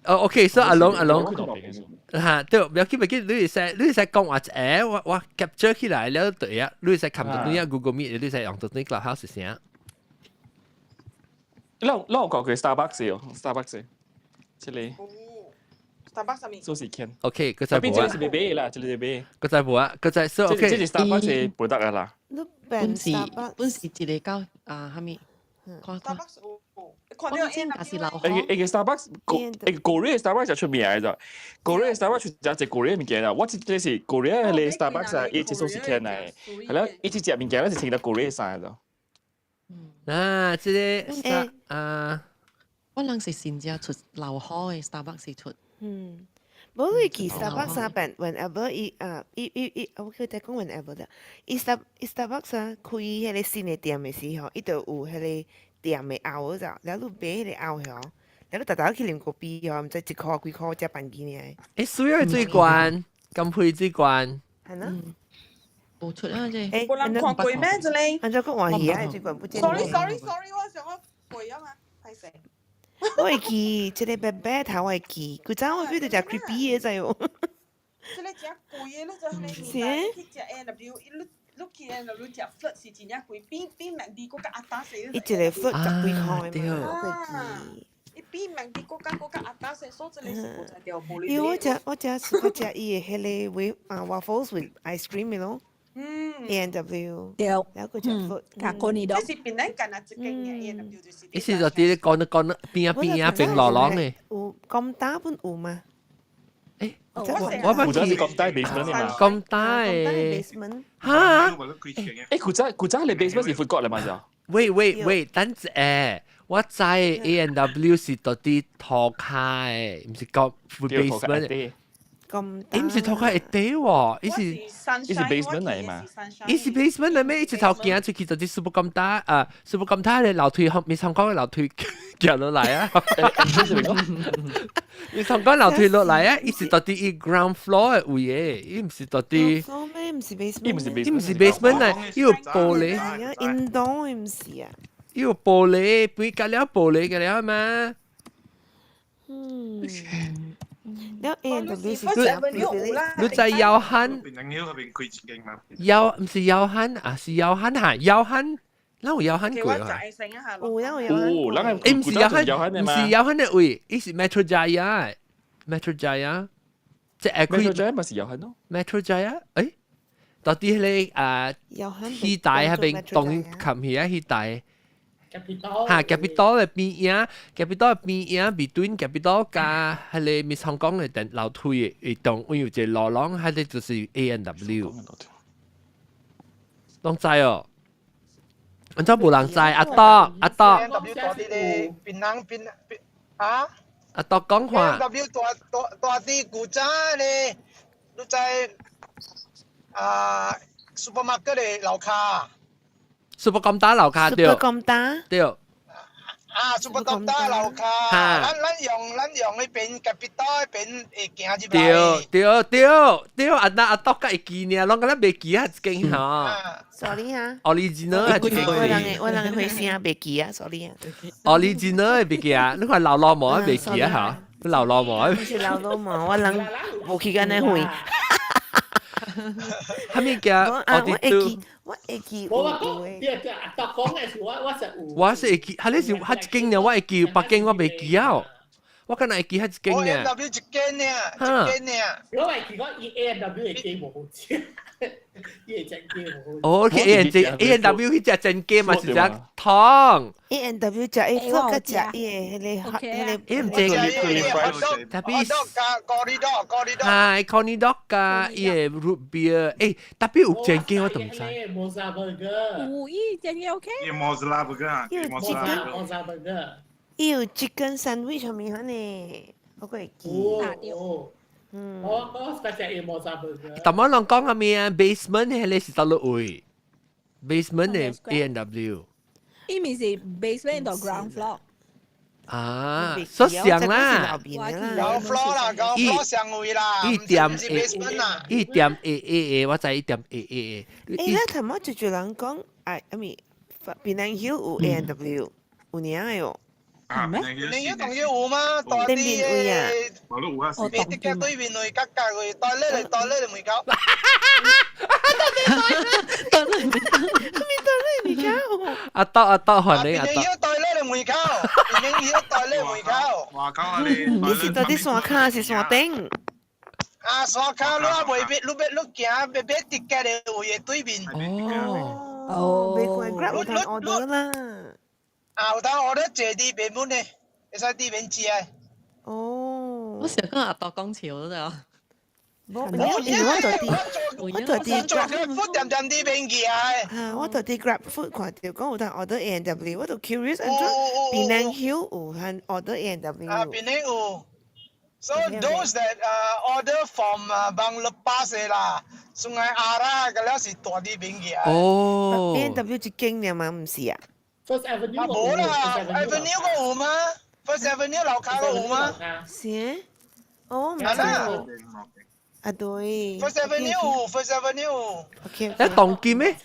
OK， 所以阿龍嚇，對，唔要緊，你使講話誒，我 capture 起來了對啊，你使撳到呢個 Google Meet，你使用到呢個 Clubhouse 聲。我講佢 Starbucks 哦 ，Starbucks， 這裡。Starbucks 上面。做時間。OK，佢就冇啊。邊隻係俾啦，這裡係俾。佢就冇啊，佢就所以 OK。即係 Starbucks 係冇得噶啦。本時一個到蝦米？Starbucks 關鍵係是老好。Starbucks Korea Starbucks 就出名嘅咋 ，Korea Starbucks 就係 Korea 物件啦。我即係 Korea 嘅 Starbucks 啊，一直做時間嚟，係啦，一直食物件咧就聽到 Korea 晒咗。啊，即係我諗是先至出老好嘅 Starbucks 出。冇你記 Starbucks 啊，但 whenever 我佢哋講 whenever 啦，Starbucks 啊，開迄個新嘅店嘅時候，伊就有迄個店嘅後咋，然後你買迄個後嗬，然後大家去啉咖啡嗬，唔知1塊幾塊只半斤嘅。誒，水係最關，金配最關。係咯。冇出啊！即係。冇人看貴咩？就你。按照講話而家最關不見。Sorry，我想我貴啊嘛，係食。我會記，即個白白頭我會記，佢早我 feel 到只 creepy 嘅仔喎。即係只貴嘅，你就係你去只 NW，你去 NW 只 flirt 是真正貴，比麥迪嗰個阿打死。一隻嚟 flirt 就貴開嘛，我會記。一比麥迪嗰個阿打死，所以你是冇在掉玻璃。因為我只伊嘅迄個waffles with ice cream，you know。A&W， 有個隻 food，即是邊咧近啊？最近嘅 A&W 就是。意思就啲講邊啊冰落浪嘅。有咁大本有嘛？誒，我唔知咁大 basement 嘅嘛。咁大basement。嚇？誒，佢真係 basement 是 food court 嚟嘛就？喂，等陣誒，我知 A&W 是到啲拖卡嘅，唔是講 food basement。唔是拖開一地喎，伊是 basement 嚟嘛？伊是 basement 嚟咩？一直頭行出去就啲 super 咁大，super 咁大嘅樓梯，未上講嘅樓梯行落嚟啊！未上講樓梯落嚟啊！伊是到啲伊 ground floor 嘅位嘅，伊唔是到啲。咩？唔是 basement。伊唔是 basement 嚟，伊有玻璃。係啊 ，indoor 唔是啊。伊有玻璃，背隔了玻璃嘅了嘛？แล้ว A&W 是你在搖hand，搖唔是搖hand啊，是搖hand嚇，搖hand，哪有搖hand貴啊？唔是搖hand，唔是搖hand嘅位，伊是 Metro Jaya，Metro Jaya， 即係 Metro Jaya 咪是搖hand 咯 ？Metro Jaya，誒，到啲咧希大喺邊東琴去啊，希大。嚇 capital 嘅邊啊 ，capital 嘅邊啊 ，between capital 加係你咪香港嘅等樓梯嘅動，我有隻路廊，係你就是 A&W。攏知哦，我真冇人知，阿多。A&W 大啲咧，邊啊？阿多講話。A&W 大啲古仔咧，你在supermarket 嘅樓下。super 咁大樓下對。super 咁大。對。super 咁大樓下，咱用呢邊 capital 呢邊會行入來。對，阿多個會記呢，攏個咧未記啊，驚嚇。sorry 啊。original 係驚。我人會聲未記啊 ，sorry 啊。original 係未記啊，你看流浪毛未記啊嚇，流浪毛。唔是流浪毛，我人冇記緊呢會。係咪叫？我會記。我講，特講嘅時我實有。我是會記，係你是較一間呢，我會記，北京我未記啊。我可能會記較一間呢。A&W 一間呢，一間呢。我會記講以 A&W 嘅機冇好笑，伊係真機冇好。哦，A&W 迄隻真機嘛是隻湯。A&W 隻伊做個隻伊迄唔正。特別係 corny dog 㗎，伊係 root beer。誒，特別有正機我都唔知。Moza burger。有伊正機 OK。Moza burger。伊有 chicken sandwich 係咪呢？我會記。我嗰隻嘢冇啥burger。但我諗講係咩啊 ？basement 係你是到落位 ，basement 係 A&W。呢面是 basement 到 ground floor。啊，所想啦，ground floor 啦，ground floor 上位啦，一點 basement 啦，一點 A， 我知一點 A。咧，頭先就住人講，咪檳城 Hill 有 A&W， 有名嘅喎。檳城 Hill 仲要有嗎？大啲嘅，你啲嘅對面嚟格格去，代咧嚟門口。阿德還你阿德。檳城 Hill 代咧嚟門口，檳城 Hill 代咧門口。話講啊你是到底山卡是山頂？山卡你未必，你行別啲嘅嚟位嘅對面。哦，未怪 Grab 有攤 order 啦。有攤 order 借啲邊本呢？會使啲邊借啊？哦。我想講阿德講潮咗咋。我做啲 Grab food 點啲邊嘅啊？我做啲 Grab food 看到講有攤 order A&W， 我就 curious， 安怎檳城 Hill 有攤 order A&W？ 檳城有。So those that order from Bangladesh 啦，送嚟亞啦，嗰啲是大啲邊嘅。哦。A&W 一間嘅嘛，唔是啊？First Avenue 冇啦 ，Avenue 個有嗎 ？First Avenue 樓下個有嗎？是。哦，唔知。啊對。First Avenue。First Avenue。誒，當劍咩？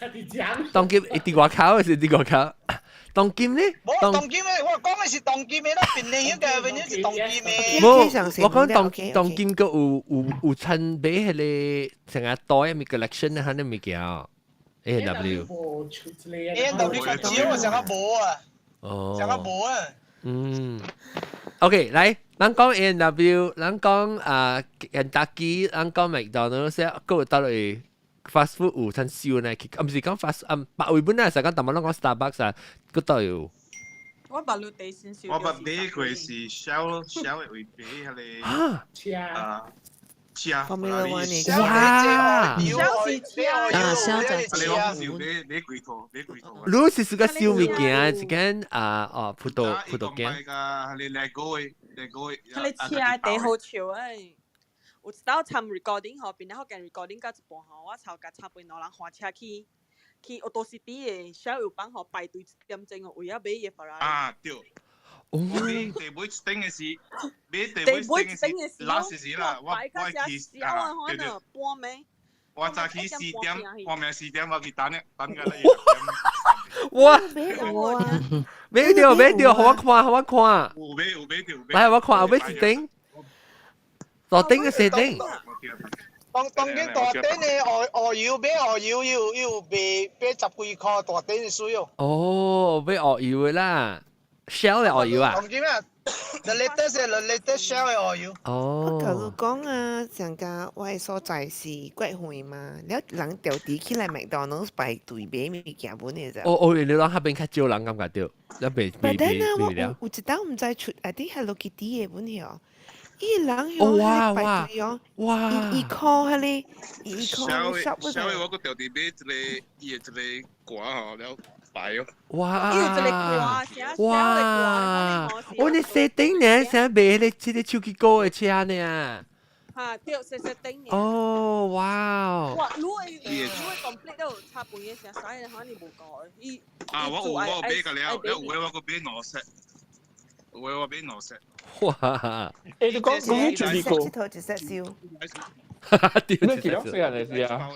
當劍啲外口還是啲外口？當劍呢？冇當劍咩？我講嘅是當劍咩啦，檳城 Hill 嘅 Avenue 是當劍咩？冇，我講當劍個有襯俾佢哋成日袋咪 collection 咧，肯定咪叫 A&W。A&W 個招我成日冇啊。哦。成日冇啊。OK，嚟，咱講 A&W， 咱講Kentucky， 咱講 McDonald's， 嗰度嚟。fast food 有餐燒呢，唔是講 fast， 白尾本來成日淡薄講 Starbucks 啊，嗰度有。我白綠地先燒。我白地佢是 Shell 嘅位俾佢哋。車。Formula One 嚟嘅。哇！Shell 是車啊，Shell 就係。你講燒你幾套？你是個燒物件，一間葡萄乾。你嚟過嘅。佢哋車地好潮誒。有一道參 recording 嗬，邊咧學緊 recording 到一半嗬，我抄架插半兩人換車去 Auto City 嘅 Shell 有幫嗬排隊1點鐘哦，為咗買嘢 Ferrari。啊對。我哋地妹頂嘅事，地妹頂嘅事，那時啦，我去啊，對對。我早起4點，我明4點我去等嘅咧。哇！買掉，好我看。有買掉。來我看，有買一頂。大頂嘅細頂，當然大頂嘅鵝油買鵝油要賣10幾塊，大頂嘅需要。哦，買鵝油嘅啦 ，Shell 嘅鵝油啊。當然啦 ，the latest Shell 嘅鵝油。哦。我頭先講啊，上架我嘅所在是國會嘛，你人掉啲起來麥當勞排隊買物件本嘅咋。哦，你講嗰邊較少人感覺到，一未了。有一道唔知出啊啲 Hello Kitty 嘅本嘅。伊人喺排隊哦，伊call 迄個，伊 call shop 嗰個。我個掉地買一個掛吼了擺哦。哇！我哋設定呢，想買迄個超級高嘅車呢。嚇，對，設定呢。哦，哇！哇，如果 complete 都差半嘢成曬，可能冇講。我買㗎了，我個買兩set。我俾我食。哇！你講最幾個？頭就識燒。你幾多歲人嚟試啊？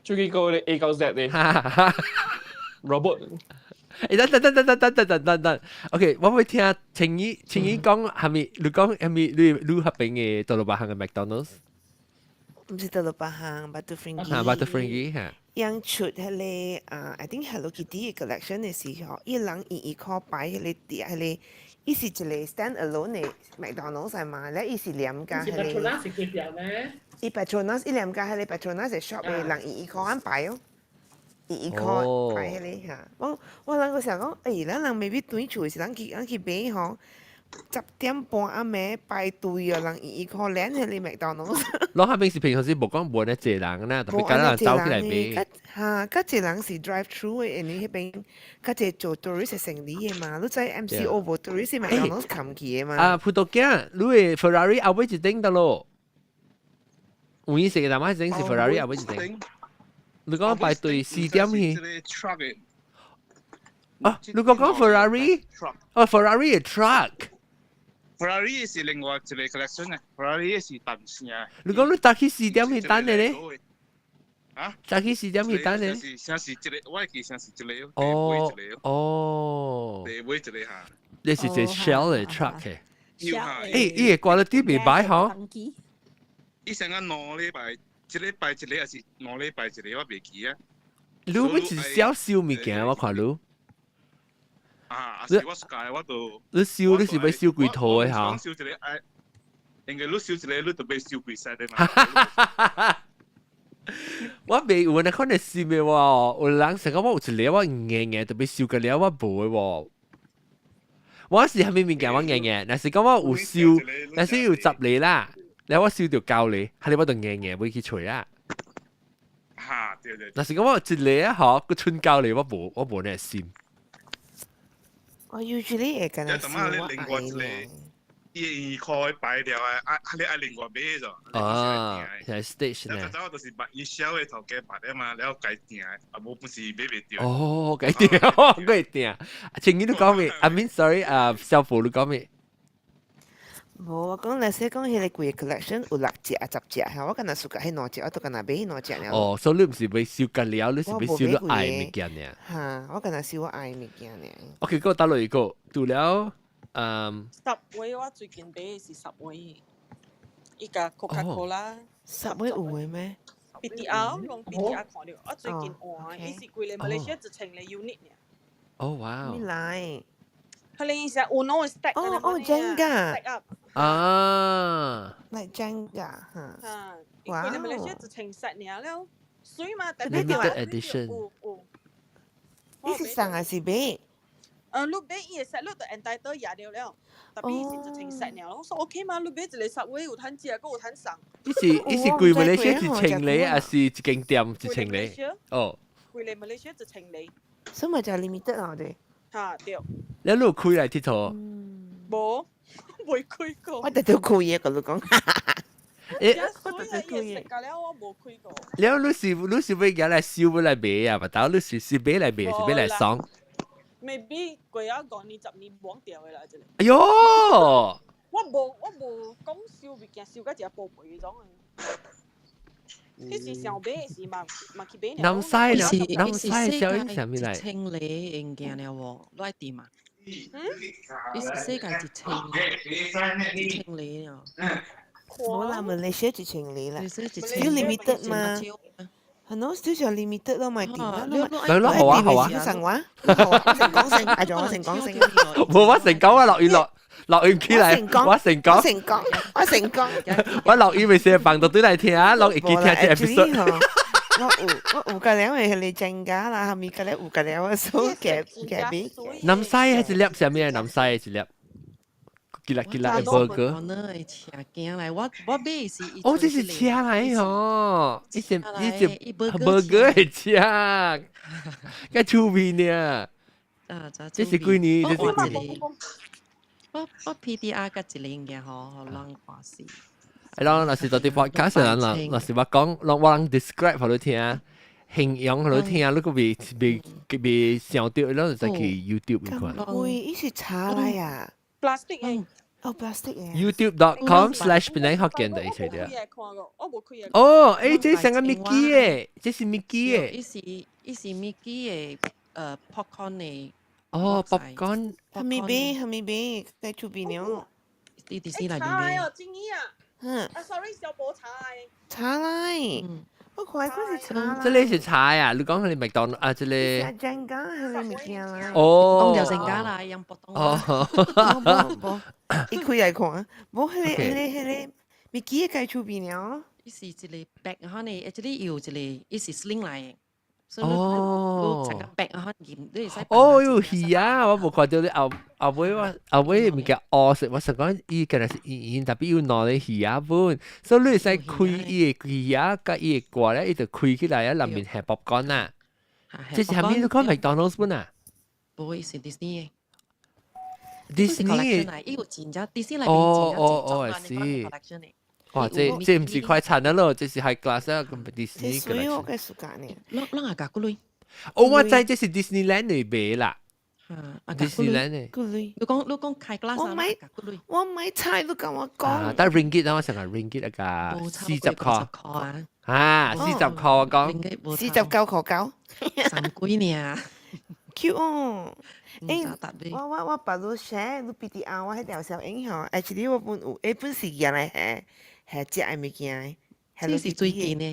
最幾個你 A9Z 你 ？Robot。等。OK， 我會聽青衣講係咪？你講係咪？你合併嘅道路八行嘅 McDonald's？唔是道路八行 ，Butterfingers。Butterfingers 嚇。yang shoot 迄個I think Hello Kitty 嘅 collection 嘅時候，伊人伊 call 擺迄個啲迄個。伊是一個 stand alone 嘅麥當勞係嘛？咧伊是兩家係咧。Petronas 是幾條咩？伊 Petronas 伊兩家係咧 Petronas 嘅 shop 嘅人伊 call 安排哦，伊 call 擺迄個嚇。我人個時候講，咱人未必對厝是咱去買吼，10點半暗暝排隊啊，人伊 call 攬迄個麥當勞。攞下邊是平常時冇講冇咧濟人啦，特別揀人走起來買。嚇，較濟人是 drive through 嘅，你迄邊較濟做 tourist 嘅生理嘅嘛，你知 MCO 無 tourist 麥當勞冚去嘅嘛。葡萄乾，你嘅 Ferrari後尾一頂得咯。黃色嘅，但係整是 Ferrari 啊，唔係整。你講排隊4點去。啊，你講 Ferrari？哦 ，Ferrari 係 truck。Ferrari 是另外一個 collection 啊 ，Ferrari 是等先啊。你講你搭去4點去等嘅咧？啊？搭去4點去等嘅？是一個，我記得是一個。哦。第尾一個嚇。你是隻 Shell 嘅 truck 嘅。伊個 quality 未歹嗬。伊成個兩禮拜，一禮拜一個，還是兩禮拜一個，我未記啊。你會一小燒物件，我看你。啊，是我家我都。你燒你是要燒幾套嘅嚇？燒一個，應該你燒一個，你就要燒幾曬的嘛。我未有那可能是咩喎？有人成個我有一個我硬硬，特別燒個了我無嘅喎。我是係咪物件我硬硬？但是講我有燒，但是要10厘啦。你我燒條膠你，係你我度硬硬會去除啦。嚇，對。但是講我一厘啊，嗬，個春膠你我無呢線。我 usually 會跟你燒我愛伊開擺掉啊，你愛另外買咗。啊，係 stage 呢。但係我就是把伊燒嘅頭家擺咧嘛，然後改訂，啊冇本事買唔掉。哦，改訂，改訂。前幾都講咩 ？I mean sorry，小寶你講咩？無，我講那些講迄個貴 collection 有6隻10隻，嚇我敢若 suka 迄兩隻，我都敢若買迄兩隻了。哦，所以你唔是買燒緊了，你是買燒咗愛物件呢？嚇，我敢若燒我愛物件呢。OK，嗰個打落一個，除了Subway 我最近買嘅是 Subway， 依家 Coca-Cola。Subway 有嘅咩 ？BTR 用 BTR 看到，我最近換，伊是貴咧，馬來西亞一千個 unit 呢。哦哇！咩來？佢哋成日換 stack 哦Jenga 啊 like Jenga 嚇，哇！佢哋馬來西亞一千 set 呢了，所以嘛，但係 limited edition。呢是上還是買？你買伊個 set 你就 entitle 廿條了，特別是一千 set 呢，我說 OK 嘛，你買一個 Subway 有攤食，個有攤送。伊是貴馬來西亞一千厘，還是一間店一千厘？哦，貴嚟馬來西亞一千厘。所以咪就 limited 啊，我哋。嚇對。你有開嚟佚佗？冇，未開過。我哋都開嘢個，你講。我都係嘢食㗎了，我冇開過。你是要嚟燒要嚟賣啊？唔係，你是買嚟賣，是買嚟爽。maybe 過一個年10年忘掉嘅啦，真係。哎呦！我冇講燒物件燒嗰隻寶貝嗰種啊。迄時上買是嘛去買。南西小英上面嚟。一千里物件了喎，你愛點啊？伊是世界一千里啊！冇啦，馬來西亞一千里啦，要 limited 嘛。係咯，少少 limited 咯，咪點啦？兩好啊，好啊。成話，我成講成，係仲我成講成。冇我成講啊，落雨起嚟，我成講，我落雨咪成日放到對嚟聽啊，落雨聽隻 episode。我有個了咪係你正㗎啦，後面個了有個了，所夾俾。南西係一粒上面，南西係一粒。吉拉嘅 burger。我買是。哦，這是車嚟嗬，一隻 burger 係車，個出面呢？這是幾年？這是。我 PDR 個一零嘅嗬，人看死。係咯，若是到啲 podcast 人啦，若是我講，我人 describe 俾你聽，形容俾你聽，你個未想到，然後就去 YouTube 看。會，呢是茶嚟呀 ？Plastic 嘅。哦 ，plastic 嘅。YouTube.com/Penang Hokkien 的一齊啲。哦，誒，這成個 Mickey 嘅，這是 Mickey 嘅。伊是 Mickey 嘅popcorn 嘅。哦 ，popcorn。係咪俾？在出邊了。啲啲先嚟邊？茶哦，正義啊。sorry， 小寶茶嚟。茶嚟。我看嗰是茶。這裡是茶呀，你講係麥當勞啊？這裡。係正㗎，係你物件啦。哦。東就成家啦，飲波東。哦。伊開嚟看，冇迄個咪幾個出邊了？伊是一個 bag 可能，一個有一個，伊是 sling 嚟嘅。哦。成個 bag 可能你會使。哦，有魚啊！我冇看到你後尾物件惡食，我想講伊個係伊特別有攞你魚啊本，所以你會使開伊個魚啊，甲伊個掛咧，伊就開起來啊，裡面係 popcorn 啊。這是係咪你講麥當勞本啊？唔會是 Disney 嘅。Disney，伊有真正 Disney 裏面真正哦，係是。哇，這唔是快餐啦咯，這是 high class 啊，咁 Disney 嘅。所以我嘅暑假呢？啷啊㗎嗰類？我知這是 Disneyland 裏邊啦。Disneyland 呢？你講 high class 啊？我唔係猜都咁我講。但 ringgit 啊，我成日 ringgit 啊㗎，40塊啊，40塊我講49.99，三幾呢？Cute 哦。我把你 share 你 PTR 我喺條小影嗬 ，actually 我本時間嚟係食嘅物件，係是最近嘅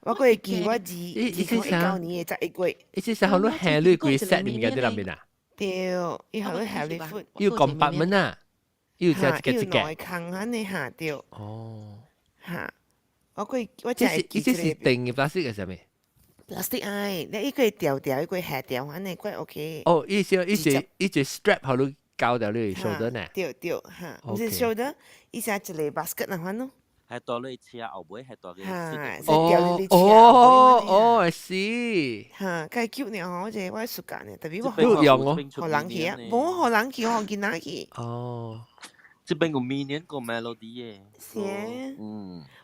我個係記我2019年嘅11月，意思係好多係你個 set 裡面嘅啲入面啊？對，以後你係你 food，要咁8蚊啊，要食嘅要內坑肯你下掉。哦，嚇，我就係意思是定嘅 plastic 嘅係咪？plastic 唉，你一個掉掉，一個下掉，肯定貴 OK。哦，意思一隻 strap 後都搞掉你 shoulder 呢？掉嚇，唔是 shoulder，一下一個 basket 那款咯。係多你黐下後背，係多嘅。哦，I see。嚇，梗係叫你我隻我暑假呢，特別我用哦，學冷氣啊，冇學冷氣，我見冷氣。哦。這邊個明年個 melody 嘅，是，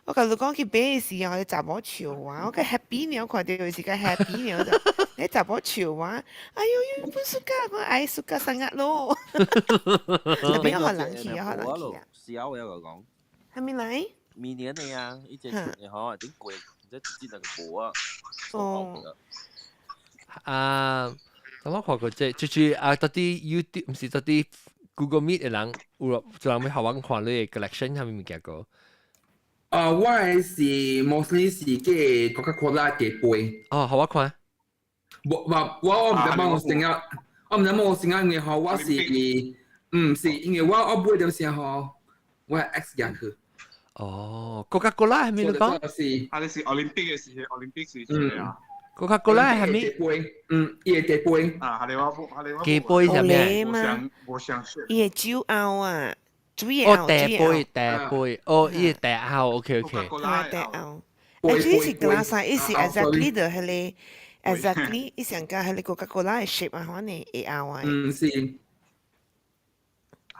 我舊時講佢俾嘅時候，你集我潮話，我嘅 happy 呢，我看到佢時間 happy 呢，你集我潮話，哎呦，本暑假我愛暑假生日咯，特別學冷氣啊，學冷氣啊。試下我有個講，係咪嚟？明年你啊，呢隻你好點貴，唔知直接那個貨啊。哦。咁我看過就是到啲 YouTube 唔是到啲。Google Meet 嘅人有做人要學我看你嘅 collection 係咪物件個？我是 mostly 是嘅 Coca-Cola 嘅杯。哦，學我看。我唔知幫我成日，我唔知幫我成日嘅嗬，我是是因為我杯點先嗬，我係 X 人去。哦 ，Coca-Cola 係咪你講？你是 Olympic 嘅時，Olympic 時啊。Coca-Cola 係咪？伊個杯啊，係你話幾杯係咩？我想說，伊個酒甌啊，主要哦，大杯，哦，伊個大甌 ，OK，大甌。actually 是 glass，伊是 exactly 的，係你 exactly，伊上加係你 Coca-Cola 嘅 shape 啊，可能會甌啊。是。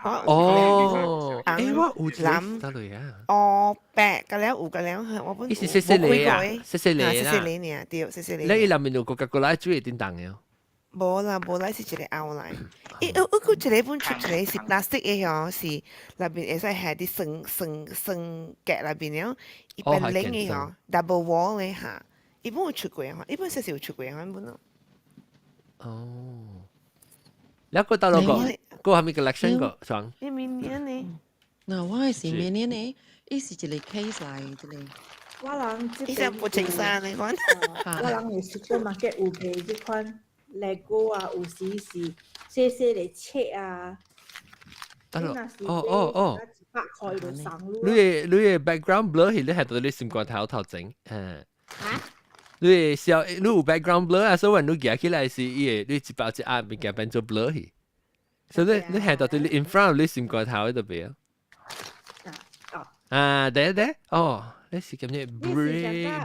哦，我有諗得嚟啊。哦，白個了，有個了，我本。伊是細粒啊，細粒啦。細粒呢，對，細粒。你入面有Coca-Cola煮係點當嘅？冇啦，是一個凹來。我一個本出一個是 plastic 嘅嗬，是入邊會使係啲層夾入邊了，一邊拎嘅嗬 ，double wall 嘅嚇，一般有出過嘅，一般細有出過嘅本咯。哦。你一個到嗰個係咪 collection 個裝？你明年呢？嗱，我係明年呢，呢是一個 case 嚟嘅。我人呢隻不正常嚟講。我人係 supermarket 有賣呢款 Lego 啊，有時是細細嘅切啊。哦。你嘅 background blur 係你係到你閃光頭整，你有 background blur 啊，所以你夾起來是伊你一包一壓變變做 blur 去，所以你係到你 in front 你閃過頭喺度邊啊？對，哦，你是咁樣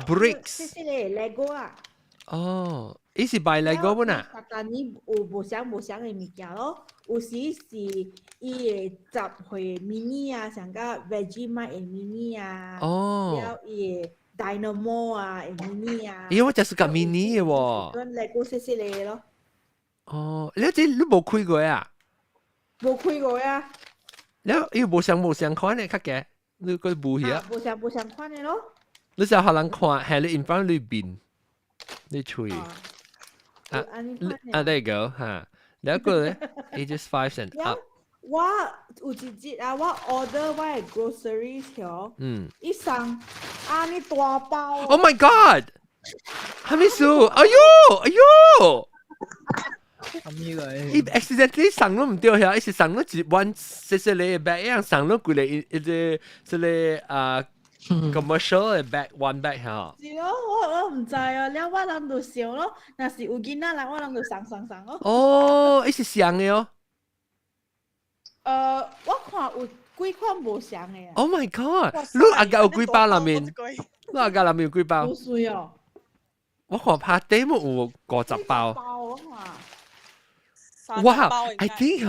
bricks，細細嘅 Lego 啊。哦，伊是賣 Lego 本啊？但你有無相嘅物件咯，有時是伊嘅集會 mini 啊，像個 Vegemite 嘅 mini 啊，了伊嘅。Dynamo 啊 ，mini 啊，咦，我就是個 mini 嘅喎。跟 Lego 細細嚟咯。哦，你冇開過啊？冇開過啊。你冇相看嘅，較嘅，你個冇嘢。冇相看嘅咯。你就學人看，係你 in front 裏邊，你吹。there you go 嚇，你一個咧 ，ages 5 and up。我有一日啊，我 order 我嘅 groceries 條，一上呢大包。Oh my god！ 係咪數？哎呦！伊 accidentally 上咗唔掉下，伊是上咗一碗細細嘅 bag，一樣上咗佢嚟一個commercial 嘅 bag one bag 嚇。是咯，我唔知啊，了我諗到笑咯，若是有囡仔嚟，我諗到上咯。哦，伊是上嘅哦。我看有幾款無相嘅。Oh my god！ 你阿家有幾包裡面？你阿家裡面有幾包？好水哦！我看拍底冇有50包。哇！I think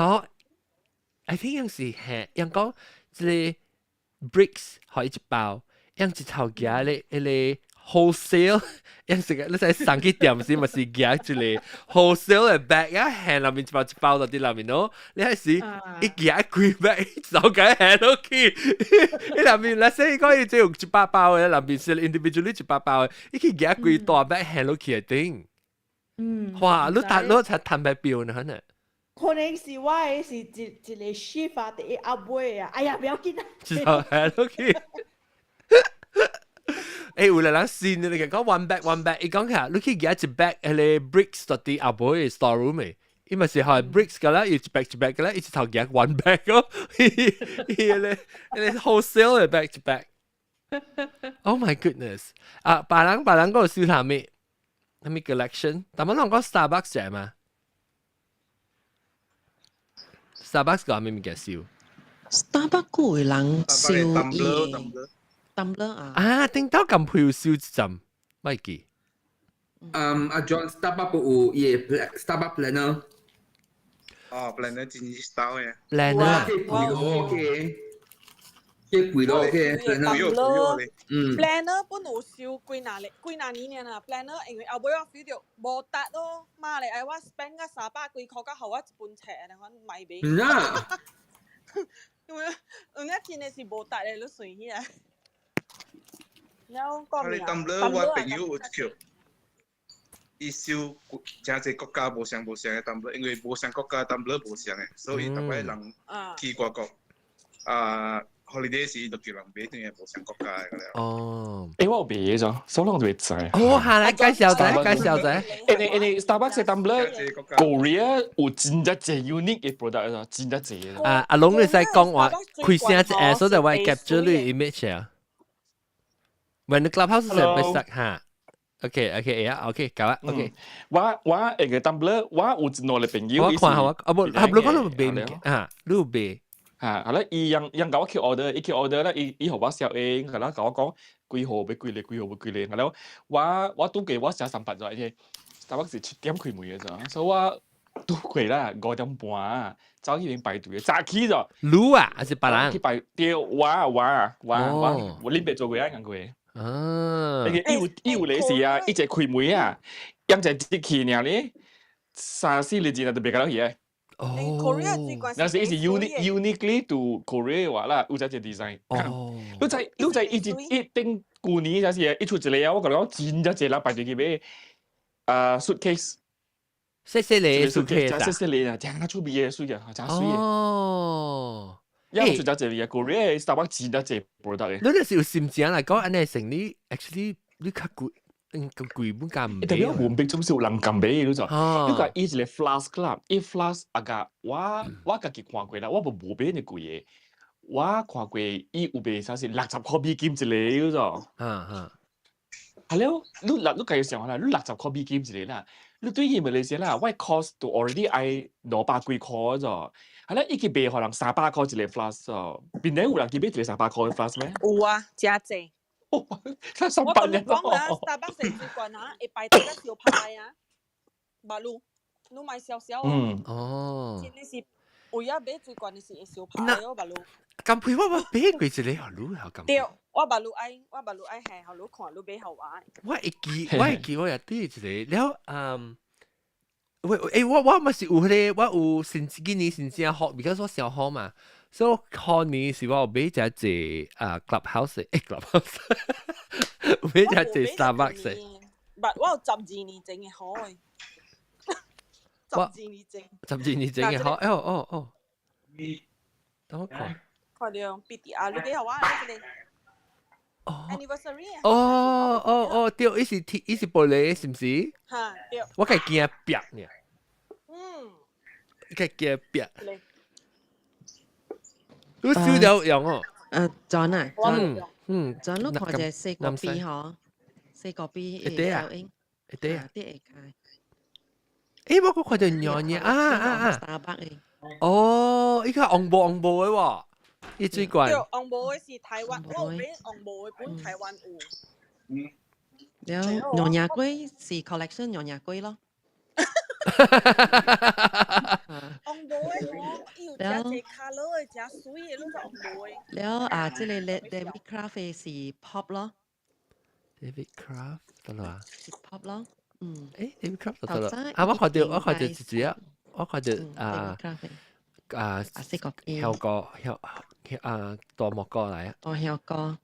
樣是係人講一個 bricks 可以一包，樣一頭夾咧，迄個 wholesale， 樣成個你使上去店時，咪是夾一個 wholesale 嘅 bag 啊，hand 入面一包一包到啲入面咯，你係時一夾幾 bag， 手解 hand 落去，你入面嗱先講，你只用一包包嘅，入面是 individually 一包包嘅，你可以夾幾大 bag hand 落去嘅頂。哇！你才坦白表呢，可能。可能是我係是一個 shift 啊，第一阿妹啊，哎呀，不要緊啊。就係 OK。誒，有人先你講 one bag，你講下，你去夾一 bag 係你 bricks 到啲阿妹嘅 storeroom 嘅，因為是係 bricks 㗎啦，要一 bag 㗎啦，一頭夾 one bag 咯，你 wholesale 嘅 bag 一 bag。Oh my goodness！啊，別人嗰度燒下咩？係咪 collection？但係我諗講 Starbucks 啫嘛。Starbucks 個咩物件燒 ？Starbucks 會人燒tumbler 啊？啊，頂到咁配燒一陣，咪記。阿 John Starbucks 有嘢 Starbucks planner。哦 ，planner 真係 style 嘅。planner。幾貴咯 ，planner。planner 本有燒幾廿年啊 ，planner 因為後尾我 feel 到無達咯，媽嚟，我 spend 個300幾塊，個後我一本冊啊，我買俾。唔啊！因為有啲真係是無達嘅，你隨起啊。有個名。tumbler 我朋友有叫，伊燒真係國家無相嘅 tumbler， 因為無相國家 tumbler 無相嘅，所以逐擺人去外國holiday 時就叫人買啲嘢無相國家嘅了。哦，我有買咗，所以我會知。哦，下來介紹者。你 Starbucks 嘅 tumbler，Korea 有真係最 unique 嘅 product 啊，真係最。阿龍你使講話開聲一下，所以我 capture 你 image 啊。When the clubhouse 係被塞下。OK，呀 ，OK，搞啊 ，OK。我個 tumbler，我有一個朋友。我看下我，你講你買啊，你有買。係啦，伊樣搞我去 order， 伊去 order 啦，伊同我寫誒，係啦，搞我講幾號俾幾嚟，係啦，我都記我寫300咗，因為Starbucks是7點開門嘅啫，所以我都過啦5點半，走去邊排隊，早起咗。你啊，還是別人？去排隊，我呢邊做過一樣過。啊，伊有嚟時啊，一隻開門啊，一隻機器呢咧，3-4年前就別搞到嘢。哦，那是一是 uniquely to Korea 話啦，有隻 design。哦，你在一定舊年就係一出一個，我覺得真係濟啦，排住佢買suitcase。細你 suitcase 啊？細你啊，正出邊嘅水啊，真水嘅。哦，因為出咗濟Korea Starbucks 真係濟 product 嘅。你是有心情嚟講，安尼成你 actually 你較貴。咁貴本價唔俾。特別我唔俾中少人咁俾你咗，呢個依個 flask 啦，依 flask 啊個我家己看過啦，我冇俾你貴嘢，我看過依有俾啥是60塊美金一個咗。係咯，你計要想下啦，你60塊美金一個啦，你對於咪嚟講啦，我 cost 都 already 係200幾塊咗，係啦，依個俾可能300塊一個 flask 咗，邊度有人佢俾一個300塊嘅 flask 咩？有啊，真濟。我同你講啊，Starbucks 最慣啊，會擺大家小牌啊，馬路，你買少少啊。哦。你是唯一買最慣嘅是小牌咯，馬路。咁配我買幾個一個，好好咁。對，我馬路愛係好路看路買好玩。我會記我也對一個，了我咪是有迄個，我有今年先正學，because 我小學嘛。所以去年是我買隻clubhouse， clubhouse， 買隻 Starbucks。唔，我有12年整嘅好誒，12年整。12年整嘅好，哦。等我看。看到 BTR 你幾好玩啊？你 anniversary 啊？哦，對，伊是玻璃，是唔是？嚇，對。我係驚壁呢。佢驚壁。都燒到用哦。John 啊，John 你看隻四個 B 嗬，4個 B 一啲啊，啲會開。我看到樣啊！Starbucks 嘅。哦，依個紅布嘅喎，依最貴。對，紅布嘅是台灣，我俾紅布嘅本台灣有。有娘nhà龜是 collection 娘nhà龜咯。紅要食卡路嘅，食水嘅，你就唔會。แล้ว即係David Craft 是 pop 咯 David Craft 得啦。是 pop 咯，David Craft 得啦。我看到自己啊，我看到識個香歌大幕歌嚟啊。香歌。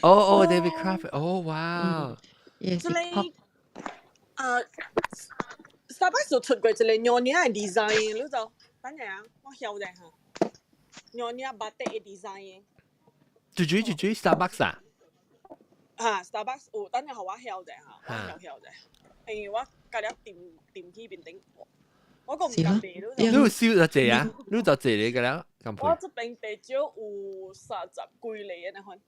David Craft，哇！也是 pop。Starbucks 就出過一個娘娘嘅 design，你就等下我曉得嚇。娘娘巴蒂嘅 design。最 Starbucks 啊？Starbucks 有等下我曉得嚇，我曉得。因為我隔日點去邊頂，我個唔敢買咯。你有燒就借啊？你就借你㗎啦，咁配。我這邊地少有30幾嚟嘅，你看。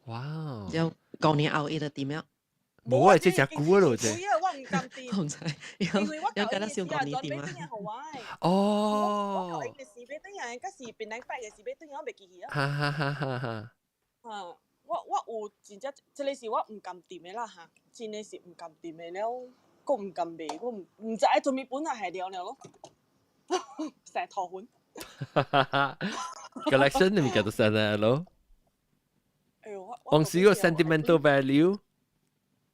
哇！有舊年後一個點樣？冇啊，即隻股咯，即。我唔敢掂。唔使，有幾多少舊年點啊？我舊年嘅時俾等人，嗰時變零八嘅時俾等人，我未記起啊。我有真正，即係是我唔敢掂嘅啦嚇，真係是唔敢掂嘅了，我唔敢買，我唔知做咩本來係了咯，成頭款。Collection 你咪叫做啥呢？咯？往時個 sentimental value。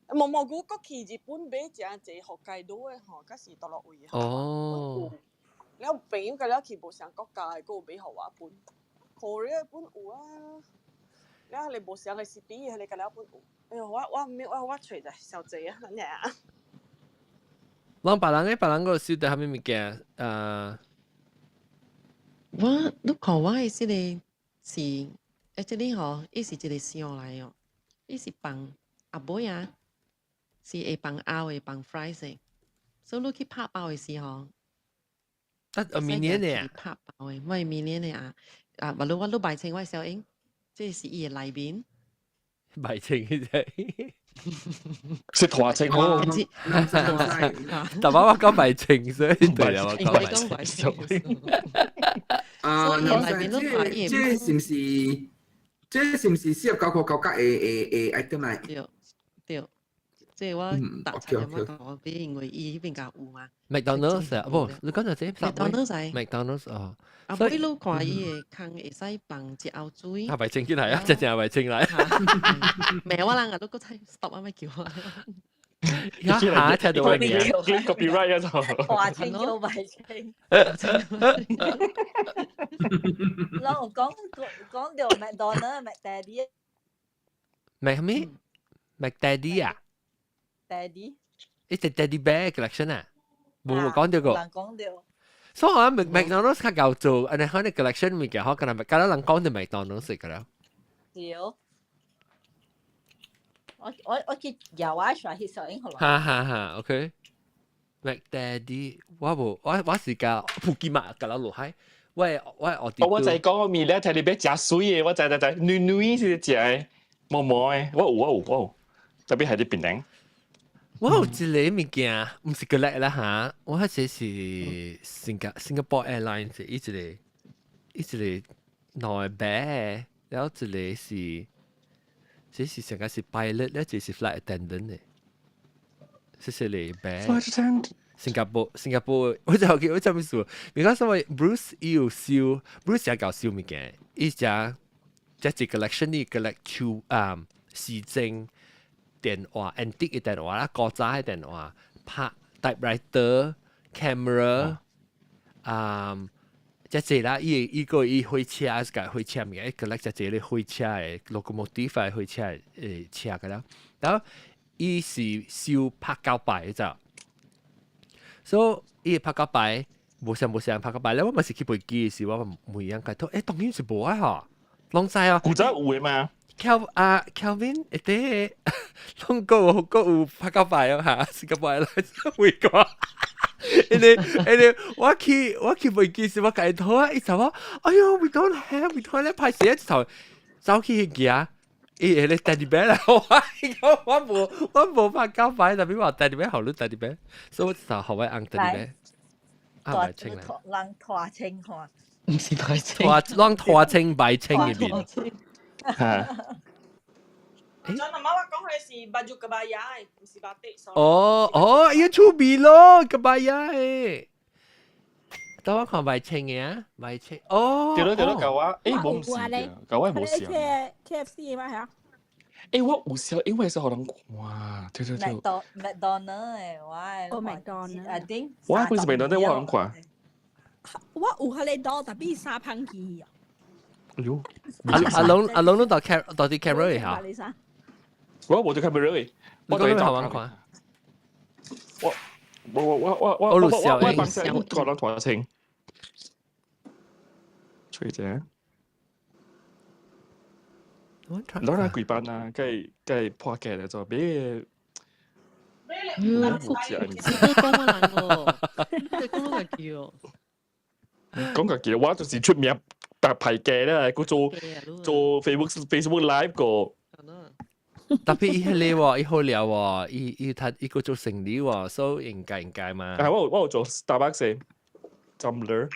冇，我去日本買正濟學界島嘅嗬，嗰時到落位嚇。你有病嘅咧，去無上國家嘅，嗰個買學話本，Korea 本有啊。你無上嘅 city 你嘅咧本有。哎呀，我隨就小濟啊，乜嘢啊？別人個燒得係咩物件？你看我嘅呢個是，actually 嗬，伊是一個箱來哦，伊是放阿妹啊。是會放熬會放 fries 嘅，所以你去拍包嘅時候，明年嘅啊，拍包嘅，唔係明年嘅啊，我都擺清我小英，即係伊嘅內面，擺清嘅啫，識拖清好，但係我講擺清，所以對啦，我講擺清。這是唔是適合999嘅item嚟？對。即係我搭車有乜講俾，因為伊邊架有嘛。McDonald's 啊，不，你講就這 McDonald's 哦。所以你看伊個坑會使放一後水。係咪正經嚟啊？真係咪正嚟？咩我人啊都覺得 stop 啊咪叫我。下聽到嘅嘢。copyright 啊就。話清要咪清。我講到 McDonald、McDaddy。Mac 咩？McDaddy 啊？Daddy， 呢隻 Daddy Bear collection 啊，冇講到個。難講到。所以我McDonald's 較舊做，而係可能 collection 咪嘅，可能咪較能講到 McDonald's 㗎啦。少，我去遊啊，上去上英好啦。哈 ，OK。McDaddy， 我是教普吉馬㗎啦，落海。我就係講面咧，睇你俾食水嘅，我就嫩是食嘅，毛嘅，我特別係啲便當。我有一個物件，唔是個叻啦嚇，我係是 Singapore Airlines 一個內白，然後一個是，這是成個是 pilot，然後這是 flight attendant 嘅，這是內白。新加坡，我就記我就咪說，而家所謂 Bruce 要燒 ，Bruce 也搞燒物件，依隻collection 呢 collect 時政。電話 antique 嘅電話啦，古早嘅電話，拍 typewriter、camera，即係啦，依個火車，個火車嘅，一個咧就係啲火車嘅 locomotive 嘅火車誒車嘅啦。然後依是燒拍膠牌咋，所以依拍膠牌冇上拍膠牌咧，我咪是去背機嘅時，我唔一樣嘅，都當然是冇啊嚇，攏知啊，古早有嘅嘛。Kelvin， 啲攏個有拍膠牌啊嚇，新加坡來會講。我去飛機時，我解套啊，一陣話，哎呦 ，we don't have 拍攝一頭走去去嘅，你 teddy bear 啦，我冇拍膠牌，特別話 teddy bear 好，你 teddy bear，所以我就學位硬 teddy bear。白清啦，人拖清看，唔是白清，讓拖清白清入邊。John 媽媽講佢是baju kebaya，唔是batik。哦，要出邊咯，kebaya 等我看賣清嘅啊，賣清哦。對咯，舊話，我唔是嘅，舊話冇事。KFC 嘛係啊？我有時因為是好人哇，對。McDonald 我 McDonald，I think。我嗰時 McDonald 我好看。我有佢哋多，特別沙烹機啊。喲，阿龍都到啲 camera 嚟嚇。我冇到 camera 嚟，我對頭玩看。我錄小我幫手講到台清。吹啫。攞下幾班啊？梗係破嘅啦，就俾。複雜，唔知講乜難喎？你講乜叫？講個叫我就是出名白牌嘅啦，佢做 Facebook Live 個。特別伊迄個喎，伊好料喎，伊個做生理喎，所以應該嘛。係我有做 Starbucks Tumblr。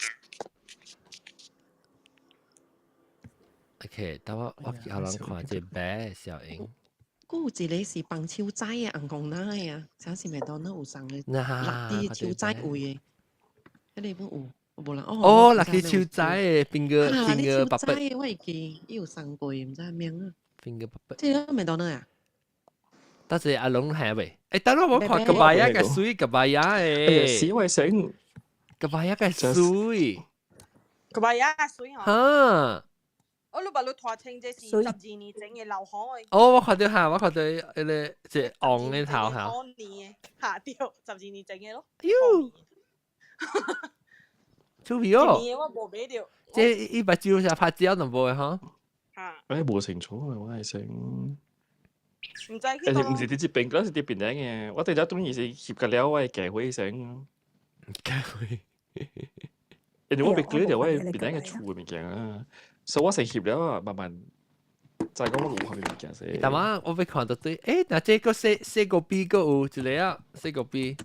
OK，等我有人看隻白小英。嗰有一個是放手仔嘅紅公奶啊，像是麥當勞有送嘅，嗱，啲手仔位嘅，迄個有。冇人哦，嗱啲超仔嘅邊個超仔嘅，我會記，伊有送過，唔知名啊。邊個伯伯？即係麥當勞啊？但係阿龍係咪？誒，等我看個巴亞嘅水，個巴亞誒。屎衛生。個巴亞嘅水。個巴亞嘅水嗬。嚇！我老爸老拖清這是12年整嘅流海。哦，我看到嗰個即昂嘅頭嚇。安年嘅下掉12年整嘅咯。出味哦！我冇俾掉。即係把蕉就拍蕉同步嘅嗬。誒冇清楚啊！我係想。唔知。唔是啲節餅，嗰是啲餅嚟嘅。我哋而家當然是協嘅了，我係夾會成。夾會。人哋我別記得我係餅嚟嘅厝嘅物件啊，所以我成協了啊，慢慢就係講我有學嘅物件先。但係我俾看到對，誒嗱，這個四個 B 個有一個啊，四個 B。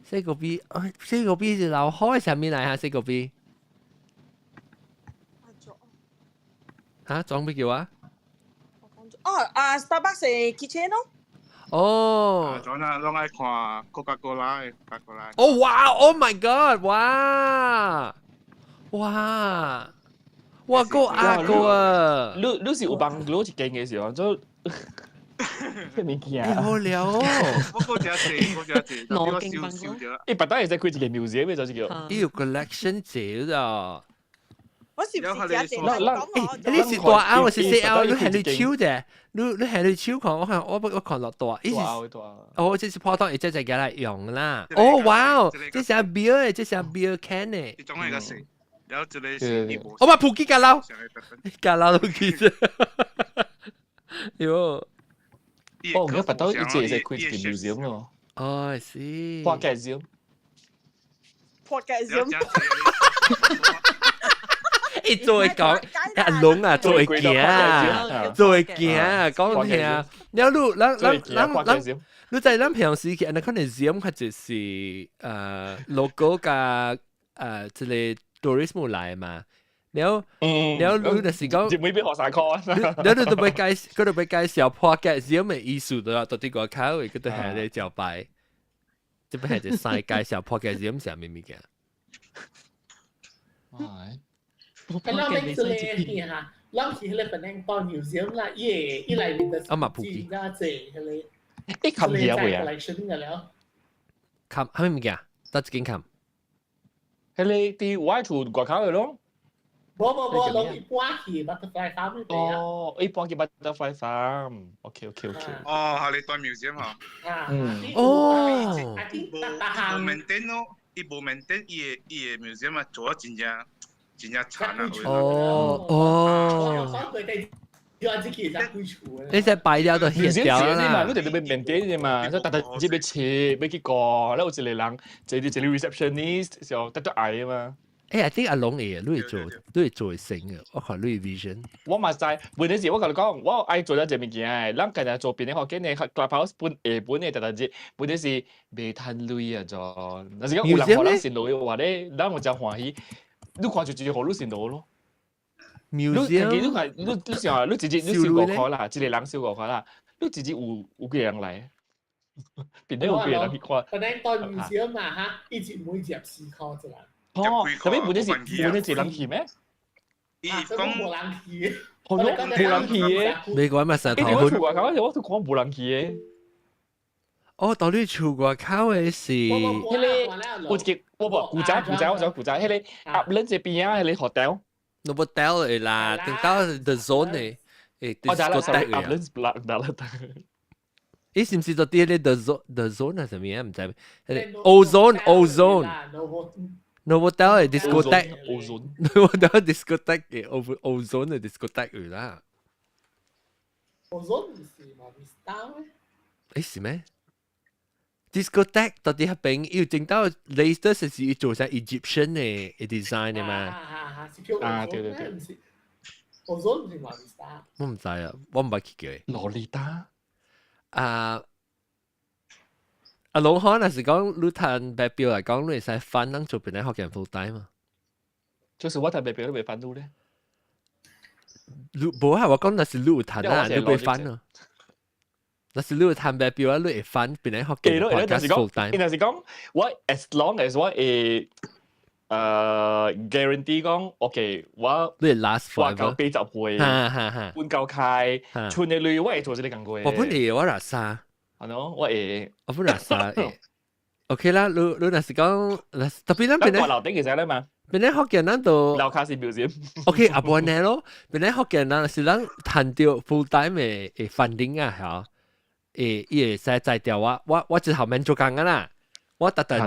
四個 B， 四個 B 是流海上面嚟嚇，四個 B。嚇，裝咩叫啊？Starbucks kitchen 咯。哦。裝啦，攏愛看 Coca-Cola。哦哇 ！Oh my God！ 哇！夠壓個啊！你是有幫攞一間嘅時候就。好料哦！我講只隻，我少咗。白單係開一個 museum 咩？就是叫。呢個 collection 啫咋？我是唔是只隻？你是大啱還是細啱？你係你超啫？你係你超看？我看落大。哦，這是普通，即係嚟用啦。哦，哇！這是 beer 嘅，這是 beer can 嘅。你總係個食，有一個是。我話普吉架撈，架撈都記得。喲。哦，而家白刀一隻係開一個 museum 咯。哦，係。podcast。誒，做會講阿龍啊，做會驚啊，做會驚啊，講聽啊。然後你在咱平時嘅，你可能 Zoom 佢就是logo 加即係 tourism 嚟嘛。然後你就是講，唔會俾學生講。你都俾介紹 podcast 有咩意思到啲個口，佢都係你就拜，即係就晒介紹 podcast 有咩咩嘅。係啦，你做你嚇，諗起你本嚟當苗少啦，耶，一嚟你就自家借佢你。誒，琴嘢會啊？嚟選嘅了。琴係咩物件？得一件琴。係你啲外處國口嘅咯。冇，攞一般去 butterfly farm 嚟啊。哦，一般嘅 butterfly farm。OK。哦，係你當苗少嘛？哦。冇 maintain 咯，伊冇 maintain 伊嘅苗少嘛，做咗真正慘啊！你只擺掉就歇掉啦。你哋要 maintain 嘅嘛，所以特別要切，要幾個，你有一個人，一個 receptionist 就得嗌啊嘛。誒，I think 阿龍嚟，你係做成嘅，我看你 vision。我嘛知，本陣時我同你講，我愛做一隻物件，咱今日做邊啲學經嘅 clubhouse 本嘅特質，本陣時未賺鐳啊咗。但是講有人學咱先鐳嘅話咧，咱我真歡喜。你看就直接學你先鐳咯。museum，你想啊，你直接你燒5塊啦，一個人燒5塊啦，你直接有幾個人來？變咗好貴啦，佢本來當然少嘛嚇，一節每集4塊啫啦。哦，特別本啲是人去咩？講冇人去。好咯，冇人去嘅。美國咪成日頭出外口，我都講冇人去嘅。哦，到你出外口嘅是，迄個有一個我古仔，我講古仔，迄個鴨卵這邊啊，迄個 hotel。hotel 嚟啦，定到 the zone 嘅，discotheque 鴨卵 black 得啦。咦，是唔是到啲咧 the zone 係什麼啊？唔知咩？ozone。Novotel 係 discotheque。Novotel discotheque 嘅 ozone 係 discotheque 嚟啦。ozone 唔是嘛 Vista 咩？誒是咩？discotheque 到底係邊要整到 latest 係要做成 Egyptian 嘅 design 嘅嘛？對。ozone 唔是嘛 Vista？我唔知啊，我唔係去嘅。洛麗塔。阿龍可能是講你睇白表嚟講，你使翻能做邊啲學人 full time 嘛？就是我睇白表都未翻到咧。你冇係我講，那是你有睇啊，你未翻啊。那是你有睇白表啊，你會翻邊啲學人 podcast full time。但是講我 as long as 我guarantee 講 OK， 我你 last forever， 我夠80歲，半夠開，全嘅類我會做這啲工作。我本嚟我拉沙。係咯，我本來沙，OK 啦，你那是講，特別咱邊咧，樓頂其實咧嘛，邊咧學嘅咱都樓卡是表示 ，OK 阿伯呢咯，邊咧學嘅咱是咱談到 full time 嘅funding啊，嚇，伊會使在掉我之後面做工噶啦，我特節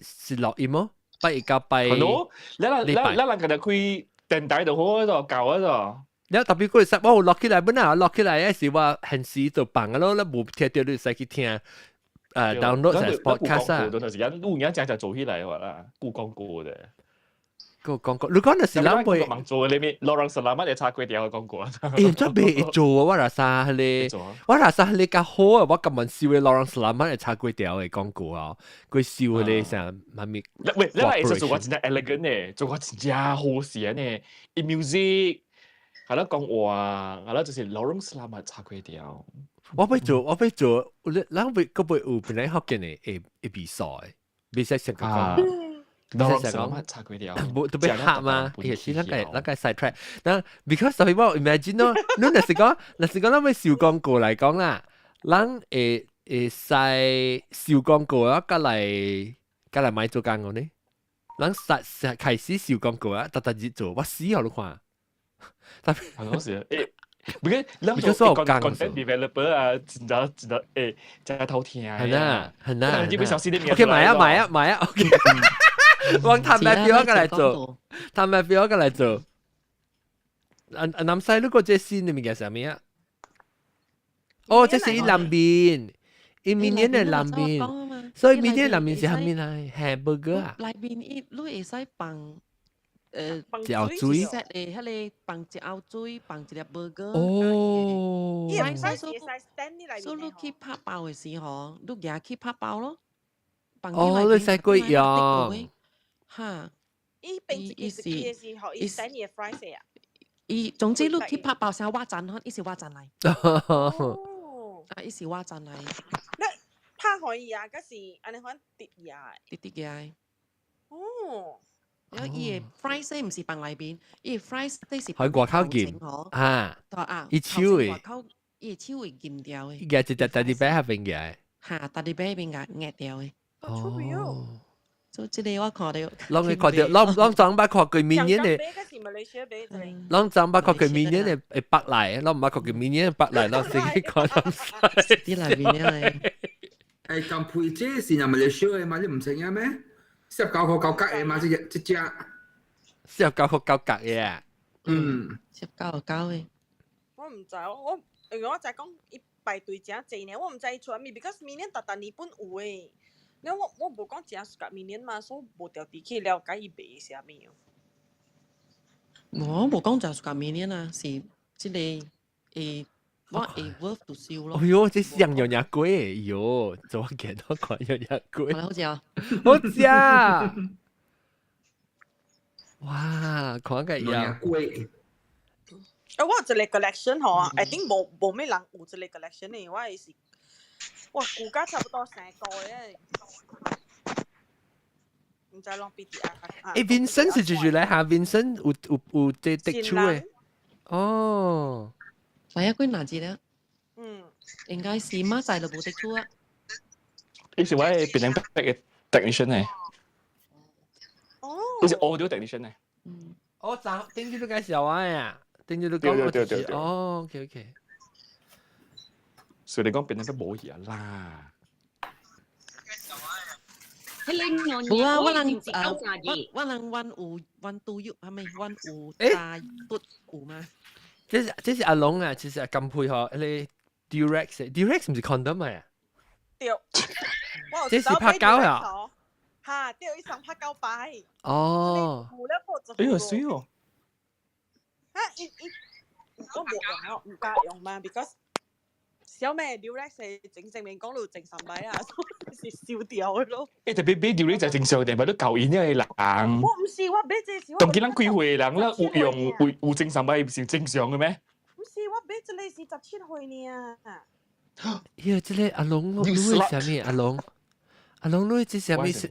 是錄音咯，拜一到拜，係咯，你人其實開電台就好嗰度舊嗰度。แล้ว特別佢實我落起來本來落起來嗰時話很時就放嘅咯，你冇聽到你使去聽download 成 podcast 啊。嗰段時間，有人就做起來話啦，顧廣告嘅。個廣告，你講那是啷會？忙做你咪攞人實啦，乜嘢插鬼條嘅廣告啊？真未做啊！我話曬你，我話曬你較好啊！我咁問笑嘅攞人實啦，乜嘢插鬼條嘅廣告啊？佢笑你成咪咪？喂，你話做個真係 elegant 嘅，做個真係好寫嘅 music。係啦，講話係啦，就是 Lawrence Selamat 插佢條。我俾做，嗱會嗰輩有本來學嘅呢，比賽成個講，Lawrence Selamat 插佢條，冇特別黑嘛，也是那個 side track。嗱 ，because 特別我 imagine 咯，你那時講，咱咪小廣告嚟講啦，咱使小廣告啊，隔嚟買做工嘅呢，咱實開始小廣告啊，特日做，我死我都看。係嗰時，because content developer 啊，真係真係偷聽啊，很難，基本上是啲 OK 買啊 ，OK， 我探埋表過嚟做，南西嗰個即係先，你明嘅係咩啊？哦，即係南邊，明年係南邊，所以明年南邊是下面係 hamburger 啊。內邊你會使放。椒水，set 誒，迄個放一後水，放一粒 burger。哦。伊唔使stand 你嚟。所以你去拍包嘅時候，你夾去拍包咯。哦，你使貴樣。嚇。伊平時是學伊 stand 嘅 fries 啊。伊總之你去拍包先挖陣開，伊是挖陣嚟。哦。伊是挖陣嚟。你拍可以啊？嗰時安尼款跌呀。跌嘅。哦。伊嘅 fries 唔是放內邊，伊嘅 fries 都是喺外口見啊，伊手嘅，伊嘅手會見掉嘅，伊嘅一隻大啲擺喺邊嘅，嚇大啲擺邊個壓掉嘅。哦，所以即個我看到，啷個看到，啷怎把看佢面嘢咧？啷怎把看佢面嘢咧？會白嚟，啷唔把看佢面嘢白嚟，啷自己看咁細啲內邊咧。誒，咁配這是係咪你燒嘅嘛？你唔成嘅咩？適合教學教格嘅嘛，只適合教學教格嘅。適合教嘅。我唔知，我就講伊排隊真濟呢，我唔知出面 ，because 明年日本有誒。你我無講真適合明年嘛，所以無條地去了解伊賣啥物。我無講真適合明年啊，是即個我會 worth to sell 咯。哎呦，這是洋洋龜誒，喲，做乜見到款洋洋龜？好食啊！好食啊！哇，看個洋龜。我有一個 collection 嗬，I think 冇咩人有一個 collection 嘅，我係哇，估價差不多成個嘅。唔知攞邊啲啊？Vincent 是住嚟下 ，Vincent 有啲滴出嘅。哦，係啊，佢哪隻咧？應該是馬仔都冇滴出啊。呢是我係變成 back 嘅 technician 嚟。哦。呢是 audio technician 嚟。我頂住都介紹我呀，頂住都講我自己。哦，OK。所以你講變成冇嘢啦。冇啊，我能運到喐係咪運有大嘟有嘛？這是阿龍啊，其實係咁配合你 Durex 唔是 condom 啊？對，這是拍膠啊？嚇，對，一上拍膠擺。哦。哎呀，水哦！嚇，我冇用咯，唔加用嘛 ，because 小妹 Durex 係正面講到正神擺啊，是燒掉嘅咯。特別俾 Durex 就正常定咪都舊年因為人。我唔是，我俾這是。同幾撚幾歲人啦？有正常擺是正常嘅咩？唔是，我俾這裡是17歲呢。呀，這個阿龍，你係啥物？阿龍，你這啥物？你這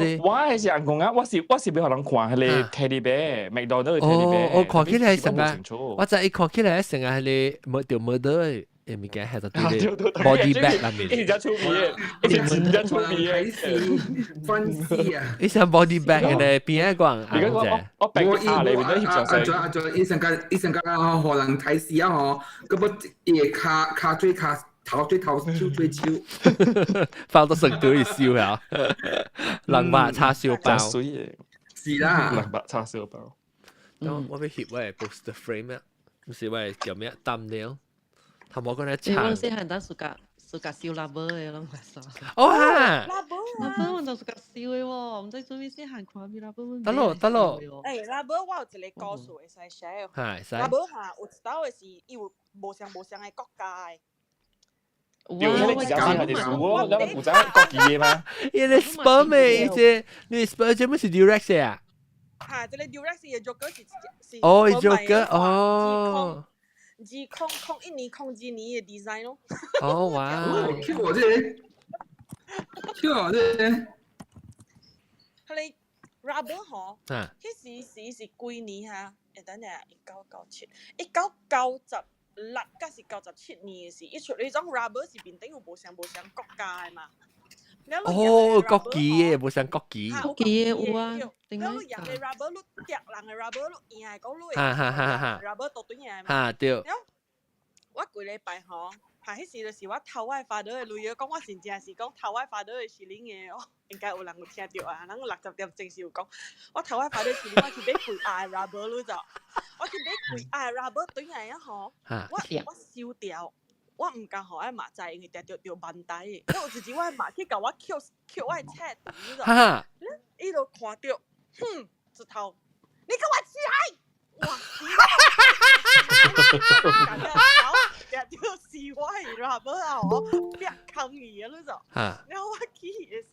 你？我係人講啊，我是俾學人看係你 teddy bear，麥當勞 teddy bear。我看起來成個，我就一看起來成個係你冇掉冇得。物件係就對 body bag 裏面，一直出名嘅，一直出名嘅，分析啊！你想 body bag 嘅邊一個人啱啫？我病下你，都協助勢。仲醫生可能睇視啊！嗬，咁乜卡最卡頭最頭超最超，包到成堆燒啊！冷白叉燒包，是啦，冷白叉燒包。我俾協位 poster frame 啊，唔是為叫咩 thumbnail。頭冇講你唱。我先係等suka燒rubber 嘅咯，哦嚇 ，rubber 我就suka燒嘅喎，唔知做咩先行看啲 rubber。得咯。誒 rubber 我有一個故事會使 share。係使。rubber 嚇有一道嘅是有無相嘅國家。你自己係啲樹喎，你咪負責國旗嘅嘛？你 spam 咩啫？你 spam 做咩是 Durex 啊？嚇，這個 Durex 嘅 Joker 是。哦 ，Joker 哦。2001年嘅 design 咯。哦哇！跳我這，佢哋 rubber 嗬，嗰時是幾年嚇？等下1997，加是97年嘅事。一出呢種 rubber 是邊頂有無相國家嘅嘛？哦，國旗嘅無相國旗。國旗嘅有啊，你攞人嘅 rubber 碌掉人嘅 rubber 碌，然係講碌嘅 rubber 到對嘢嘛？嚇對。我幾禮拜嗬，係迄時就是我頭外發到嘅女兒講，我真正是講頭外發到嘅是恁嘅哦，應該有人有聽到啊，人60點正是有講，我頭外發到是恁，我去買貴愛 rubber 咯就，我去買貴愛 rubber 對嘢啊嗬，我燒掉。我唔敢學喺馬仔，因為掉問題。因為有一次我喺馬去搞我 Q 我係車隊咗，呢度看到，直頭，你給我起來！哇！掉是我係 rubber 啊！我別抗議啊！你就，然後我起嘅時，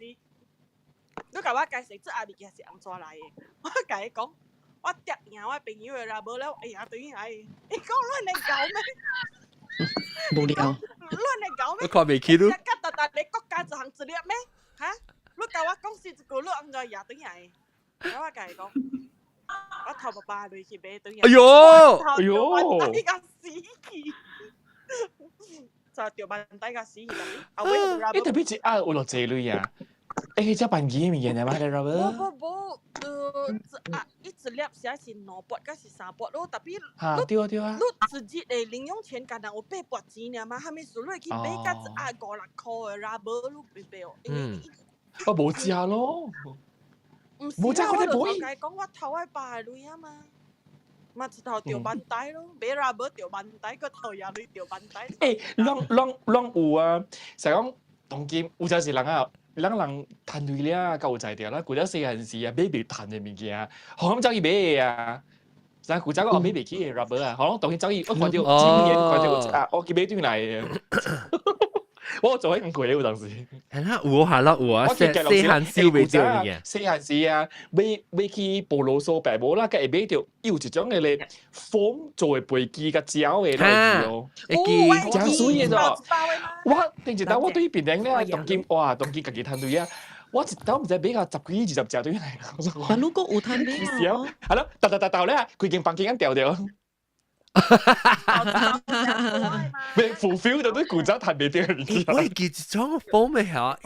你甲我解釋這阿物件是安怎來嘅？我甲伊講，我掉贏我朋友嘅 rubber 了，哎呀對係，你講亂嚟搞咩？無聊。亂嚟搞咩？我看未起咯。但你國家就行自立咩？嚇？你教我講是一個你安怎也對係？我甲伊講，我頭爸你去買對係。哎呦！你個死氣！就掉班底個死氣你特別是啊，有落這類啊。誒，只辦機物件係嘛？你 rubber？一直粒是2撥，還是3撥咯？特別對啊。你自己嘅零用錢可能有8撥錢嘛？係咪數落去買個5、6塊嘅 rubber 咯？唔俾哦。我冇知下咯。冇知我就同佢講，我頭係白類啊嘛。咪一頭掉班底咯，買 rubber 掉班底，個頭也類掉班底。誒，啷有啊？成講當今有陣時人啊。人賺對啦，夠在掉啦。古仔細陣時啊，買袂賺嘅物件，可能走去買嘅啊。但古仔我買袂起嘅 rubber 啊，可能當佢走去我看到今年看到啊，我去買對嚟嘅。我做緊貴有當時。係啦，有係啦，有啊，細漢燒未掉嘅。細漢時啊，買去布魯蘇白帽啦，佢買條有一種嘅咧風做嘅飛機嘅膠嘅嚟咯。飛機真水嘅啫。我定住但我對邊頂咧，當今家己攤對啊。我一兜唔知俾個10幾20隻對嚟。但如果有攤俾我，係咯，揼咧，佢件房間咁掉掉。未 fulfill 到啲古仔睇未掉。我係記住種風味係，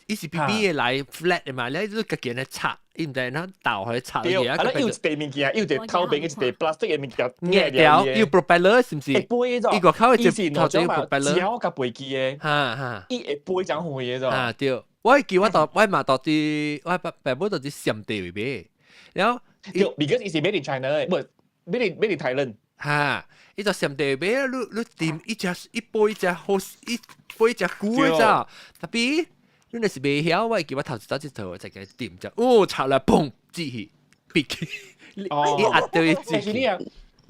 伊是 BB 嘅嚟 flat 嘅嘛，你都個件咧拆，伊唔知然後倒去拆嘅嘢。係咯，要地面件，要地透明嘅，地 plastic 嘅面件。硬掉，要 propeller 是唔是？會背咗。依個靠以前頭先 propeller。只有個飛機嘅。嚇。伊會背就會嘅啫。啊對，我係叫我嘛到啲，我白寶到啲上地位俾，然後。because it's made in China， 唔係 made in Thailand。哈，伊就上地俾你掂一杯好一杯隻菇咋，特別你那是未曉，我叫我頭先頭就嘅掂就，哦，拆啦，砰，支起，別嘅，你壓到一支起。有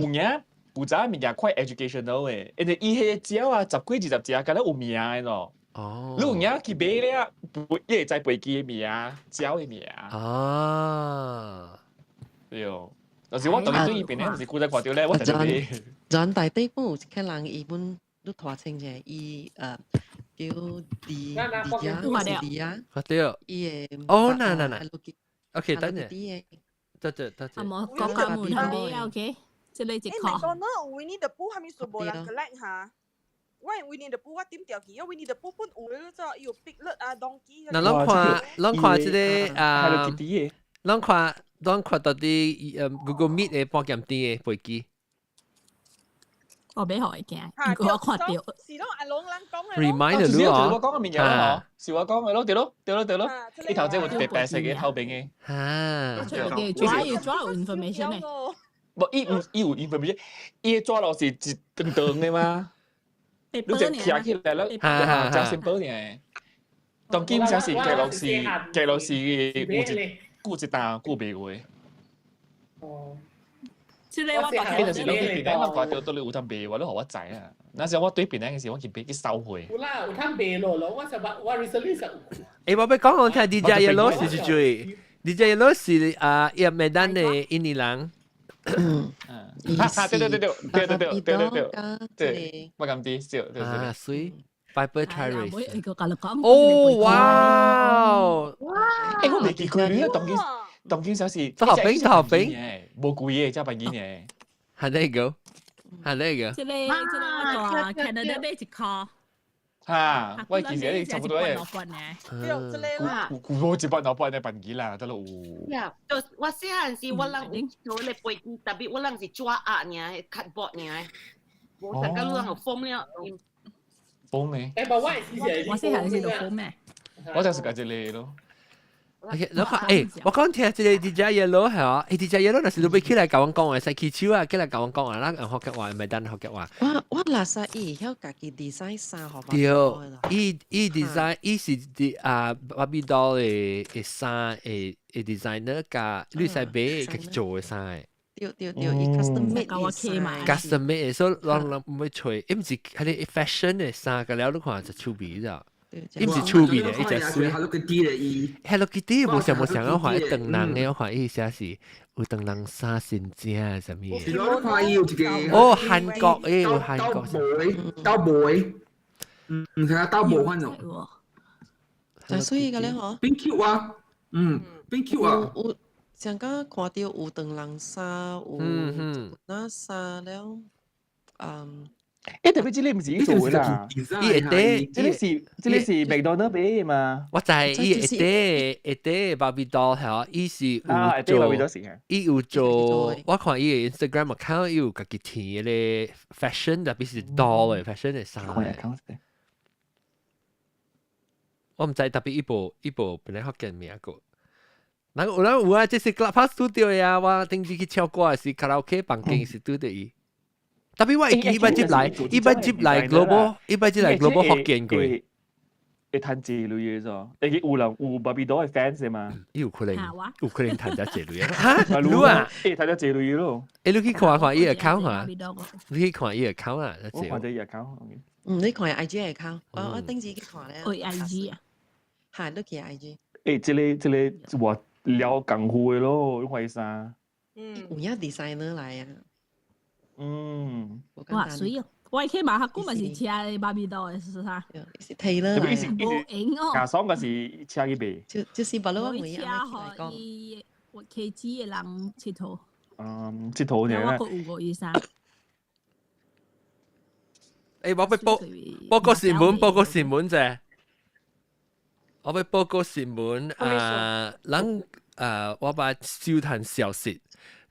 嘢，有陣物件快 educational 嘅，人哋伊迄隻啊10幾20隻，咁咧有名嘅咯。哦，你有嘢去買咧，伊會知飛機嘅名，鳥嘅名。啊，對哦。就是我當年對伊邊咧，就是顧得掛掉咧，我就俾。咱大地方有一個人，伊本都拖清者，伊叫迪亞，對，伊嘅哦，嗱 ，OK， 等陣，得。阿冇國家門口 ，OK， 即係你直講。麥當勞Winnie the Pooh 係咪全部人 collect 下？我 Winnie the Pooh 我點掉佢？Winnie the Pooh 本有咗要 Piglet 啊 Donkey。嗱，啷看即個啊，啷看到啲Google Meet 嘅播鹹啲嘅飛機。我俾學嘅，如果我看到。是咯，阿龍講嘅。Reminder 咯，我講嘅面有咯，是我講嘅咯，對咯，呢頭即係會特白色嘅後邊嘅。嚇。要抓 information 咧。唔，伊有 information， 伊抓落是一頓嘅嘛。你就貼起來了，真 simple 嘅。當今時記錄是顧一單顧別個。哦。即係我嗰陣時你邊咧，我掛掉到你有攤賣，我都學我仔啊。那時候我對邊咧嘅時候，我見俾佢收回。有啦，有攤賣咯，我recently 就。誒，我俾講睇 DJ Yellow 是最 DJ Yellow 是葉美丹嘅印尼人。對，我咁啲笑，啊，水 Piper Terrace。哦，哇！誒，我未見佢呢個當今小時，頭餅，冇貴嘅，真係平嘅。係呢個，即係個 Canada 買一個。嚇！我其實你差唔多嘅。我100半嘅啦，得咯。呀，我細漢時我人做咧飛機，特別我人是抓壓呢，cardboard 呢，冇成個路有風了。風咩？我細漢時做風咩？我就係嗰隻嚟咯。OK， 然後我講聽即係 DJ Yellow 係啊，DJ Yellow 那時都俾起來教我講嘅，使氣球啊，起來教我講啊，嗱，學嘅話咪等學嘅話。我那時伊曉家己 design 衫，學對，伊 design 伊是啲Barbie doll 嘅衫嘅 designer 加你使買家己做嘅衫。對，伊 custom made 嘅衫。custom made，所以人唔會吹，唔是係啲 fashion 嘅衫，個了你看就出味咗。伊唔是趣味嘅，伊只水。Hello Kitty 冇想我畫一等人嘅，我畫伊寫是有等人衫先正什麼嘢。哦，韓國誒，有韓國。刀妹，睇下刀妹翻咗。就所以嘅咧嗬。邊 Q 啊？邊 Q 啊？有上個看到有等人衫，有那衫了，特別之你唔是伊做嘅啦，伊會得，即是麥當勞俾嘅嘛。我就係伊會得 Barbie doll 係，伊是有做，我看伊嘅 Instagram account 伊有家己填咧 fashion，特別是 doll 嘅 fashion 嘅衫。我唔知特別伊部本來學嘅名個。嗱有啊，即是 Clubhouse studio 呀，我頂次去唱歌是卡拉 OK 房間是對的。特別我一般接來 global， 一般接來 global 學見過。會彈這類嘢啫，你有人有 Barbie doll 嘅 fans 嘅嘛？有可能彈咗這類嘢。嚇，有啊？彈咗這類嘢咯。你去看伊 account 啊？你去看伊 account 啊？我看咗伊 account。你看 IG account，我頂次去看咧。IG 啊，係都見 IG。這個我聊功夫嘅咯，為啥？有影 designer 嚟啊。哇，所以我去馬克古咪是車嘅巴比島嘅，是啥？是睇啦。冇影哦。架爽嗰時車去賣。就是把攞每車可以騎機嘅人佚佗。佚佗嘅。我有過醫生。我俾報告新聞啫。我俾報告新聞人我把收談消息，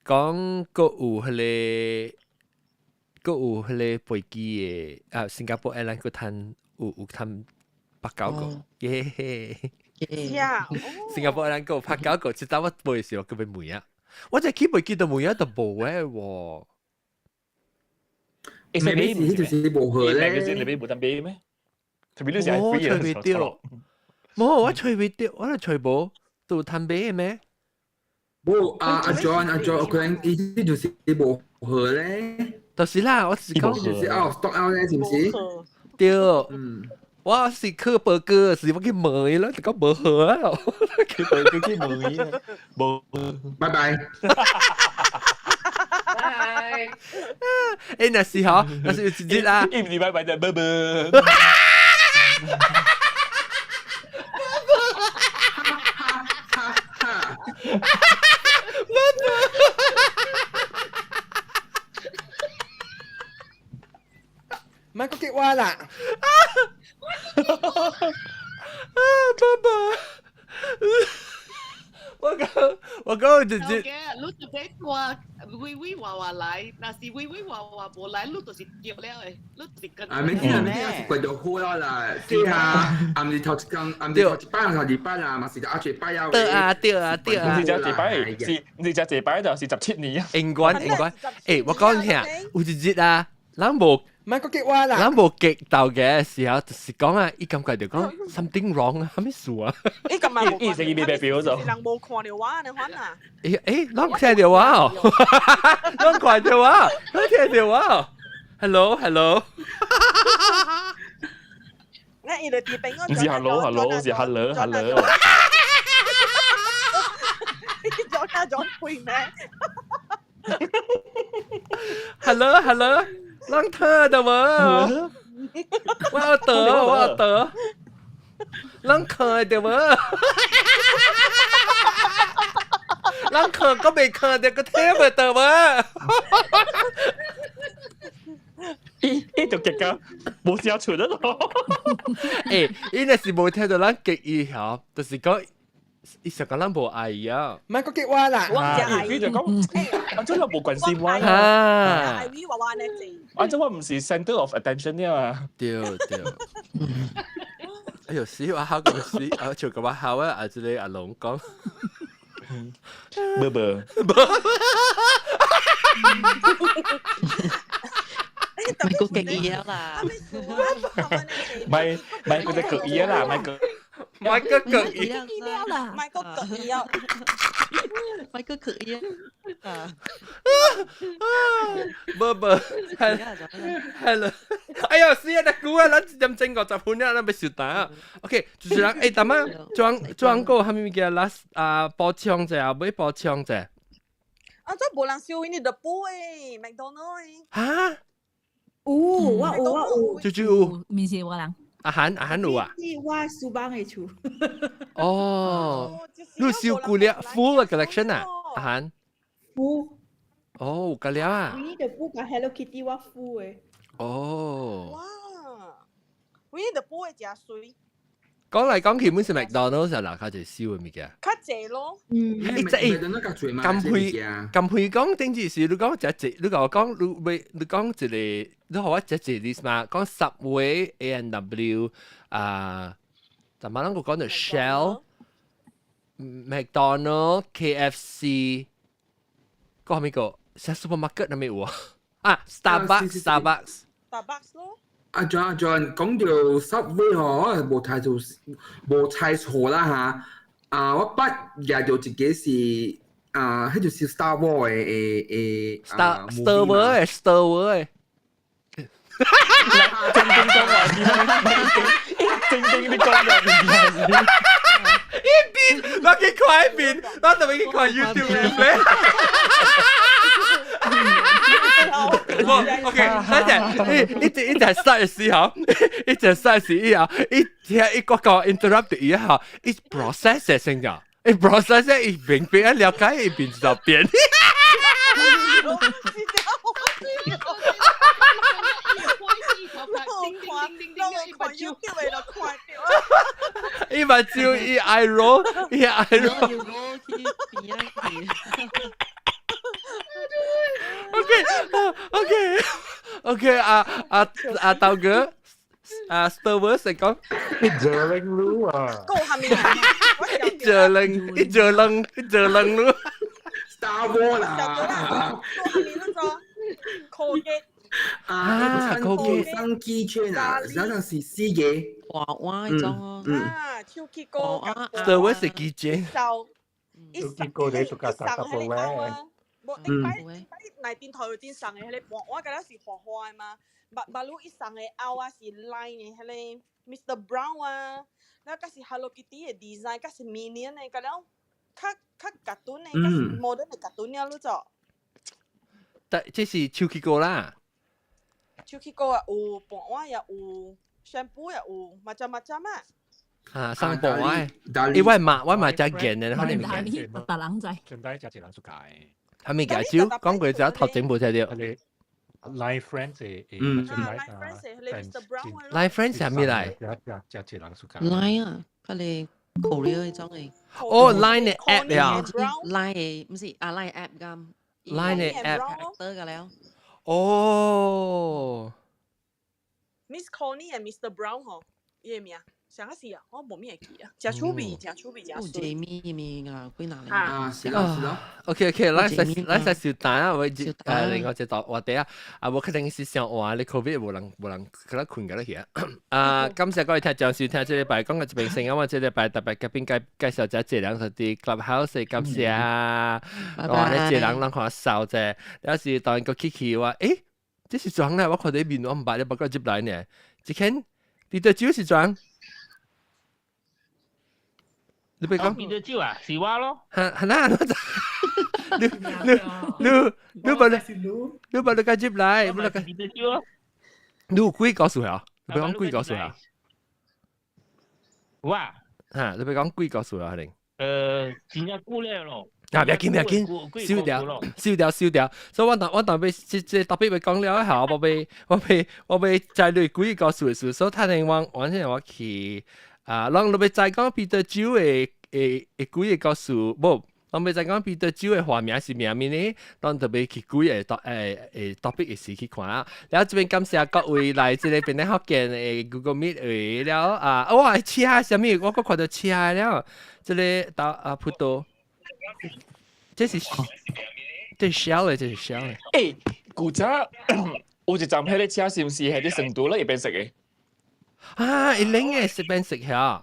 講嗰有飛機嘅新加坡 airline 嗰攤有攤89個，耶！新加坡 airline 嗰89個，即係我飛嘅時候佢俾梅啊，我就飛機到梅啊就冇嘅喎。咩事？就是冇去咧。你俾冇得俾咩？特別你成日飛嘅。冇，我吹唔掉，我係吹冇，都攤俾咩？冇阿 John，佢意思就是冇去咧。就是啦，我是講就是 out of stock out 咧，是唔是？對，我是去報告，是我去問啦，就講冇去啊，去報告去問啊，冇。拜拜。哎，那時候有自己啦，唔係拜拜就拜拜。唔係個結話啦。我講直接。你就俾話威威話話來，但是威威話話冇來，你就是掉了誒，你就是跟。沒事，貴就好啦，試下，啱你頭一班啊，嘛是阿最班啊。對啊。唔是只一班，唔是只一班就是17年啊。應該，誒，我講你聽，有一日啊，咱無。唔係個結話啦，咱無激到嘅時候，就是講啊，伊感覺就講 something wrong 啊，係咪事啊？你咁啊，伊成伊未表咗。人無看到話，你看啊？咱聽到話哦，咱看到話，咱聽到話 ，hello。你伊就啲俾我。唔是 hello，是 hello。咗配咩 ？hello。讓他的嘛，我要得，讓佢的嘛，讓佢ก็ไม่佢的個聽唔得嘛，呢度極噶，冇聲出得咯。呢個是冇聽到咱極意下，就是講。伊成個人無愛啊！唔係個結話啦，佢就講，我真係冇關心我啦。係娃娃呢字，我真係唔是 center of attention 啊！對。哎呦，死我考咁死，我做個話考啊！阿這裡阿龍講，冇。咪個極意啊啦，咪嗰隻極意啊啦，咪個。咪個腳意啦，咪個腳意啊，咪個腳意啊，冇，係啦，哎呀，死啊！估啊，咱飲正個10分啊，咱要收單。OK，就是啦，誒，大媽，裝個係咪嘅 last 補充者啊？要補充者。啊，真冇人燒你的杯，麥當勞嚇？我就面試我人。阿韓有啊？我書包嘅處。哦，你燒過了 full collection 啊？阿韓。full。哦，夠了啊？你的布個 Hello Kitty 我 full 嘅。哦。哇！你的布會真水。講嚟講去，本是麥當勞就留下隻燒嘅物件。較濟咯。咁會講頂住是你講只隻，你講你講一個，你學我只隻 list 嘛？講 Subway、A&W 但係我講到 Shell、麥當勞、KFC，嗰係咩個？係 supermarket 係咩喎？Starbucks 咯。阿 John 講到 Subway 嗬，冇猜錯啦嚇。我不日就自己是迄就是 Star Wars 嘅Star Wars。正講話正啲講嘅嘢。一邊，我見看一邊，我特別去看 YouTube 咧。OK， 等陣，一陣 start 嘅時候，一陣 start 時候，一個 interrupt 以後，一 process 嘅聲音，一 process 一邊邊了解，一邊就變。伊目睭伊 eye roll， 伊 eye roll。OK， 豆哥，Star Wars 係講一隻零路啊，一隻零路 ，Star Wars 啦，Colgate 生機圈啊，有陣時試嘢，娃娃嗰種超級高 Star Wars 係機圈，結果你做架打打波咧。嚟電台電上嘅，你我覺得是畫畫嘛，馬路一上嘅奧啊是 line 嘅，係你 Mr Brown 啊，แล้วก็是 Hello Kitty 嘅 design，ก็是 Minion 嘅，ก็แล้วค่าการ์ตูน嘅，ก็是 modern 嘅การ์ตูนเนี่ยรู้จัก？但這是超級高啦。超級高啊，有半碗又有 shampoo 又有macam-macam啊。上半碗，因為我買隻件嘅，可能唔係特人仔。盡底就只能出界。係咪介紹？講句就頭整部車掉。Line Friends 係Line Friends 係咩嚟？就只能出界。Line 啊，佢哋 Korea 嗰種嘅。哦 ，Line 嘅 app 呀。Line 嘅唔是啊 ，Line app 咁。Line 嘅 app 得㗎了。哦。Miss Connie and Mr Brown 嗬，嘢咩啊？上一次啊，我冇咩記啊，真趣味，真水。Jamie 咪啊，幾難嚟啊，是咯。OK， 咱實小蛋啊，另外一道話題啊，我確定是想話你 COVID 冇人佢哋困緊得起啊。感謝各位聽眾收聽，這禮拜講嘅一邊聲音，我這禮拜特別嘉賓介紹咗這兩個啲 Clubhouse 感謝啊，話你這兩人看笑啫，有時當個 Kiki 話，誒，這是裝咧，我看你面我唔白，你不過接來呢，只看你的酒是裝。你別講，邊度招啊？是話咯。係啦，你把你個接來，你個邊度招啊？你有幾個數啊？你別講幾個數啊？哇！嚇，你別講幾個數啊？肯定。真係估咧咯。啊！別緊，燒掉。所以我當俾即特別講了一下，我俾再對幾個數，所以他哋完全我去。讓你咪再講彼得酒嘅幾個數，唔，讓咪再講彼得酒嘅畫面是咩面呢？當特別去幾個topic 嘅時去看啦。然後這邊感謝各位來這裡邊咧學見嘅 Google Meet 了哇！車係咩？我個看到車了，這裡到葡萄，這是 Shell 嘅。誒，古仔有一站喺啲車是唔是喺啲成都咧入邊食嘅？啊，一零嘅食邊食下。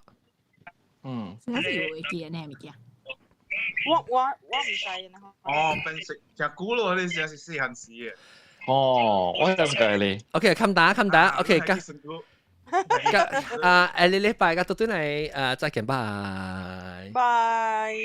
我是會記呢，係咪記啊？我唔知啊。哦，邊食隻咕嚕嗰啲時係四行市嘅。哦，我係咁你。OK，冚打。OK，你禮拜嘅到端嚟再見，拜。拜。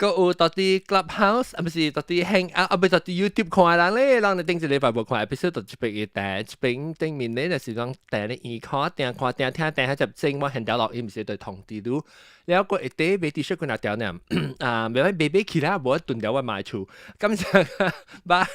個有到啲 Clubhouse，唔是到啲 Hangout，唔係到啲 YouTube 看人咧，人哋頂住禮拜冇看 episode，到一邊嘅訂，一邊頂面咧就是講訂咧耳看訂聽訂，就整我現條錄音唔是對同啲路，แล้วก็一啲俾 T-shirt 佢拿掉呢，唔係俾其他冇一頓掉我賣出，咁就拜。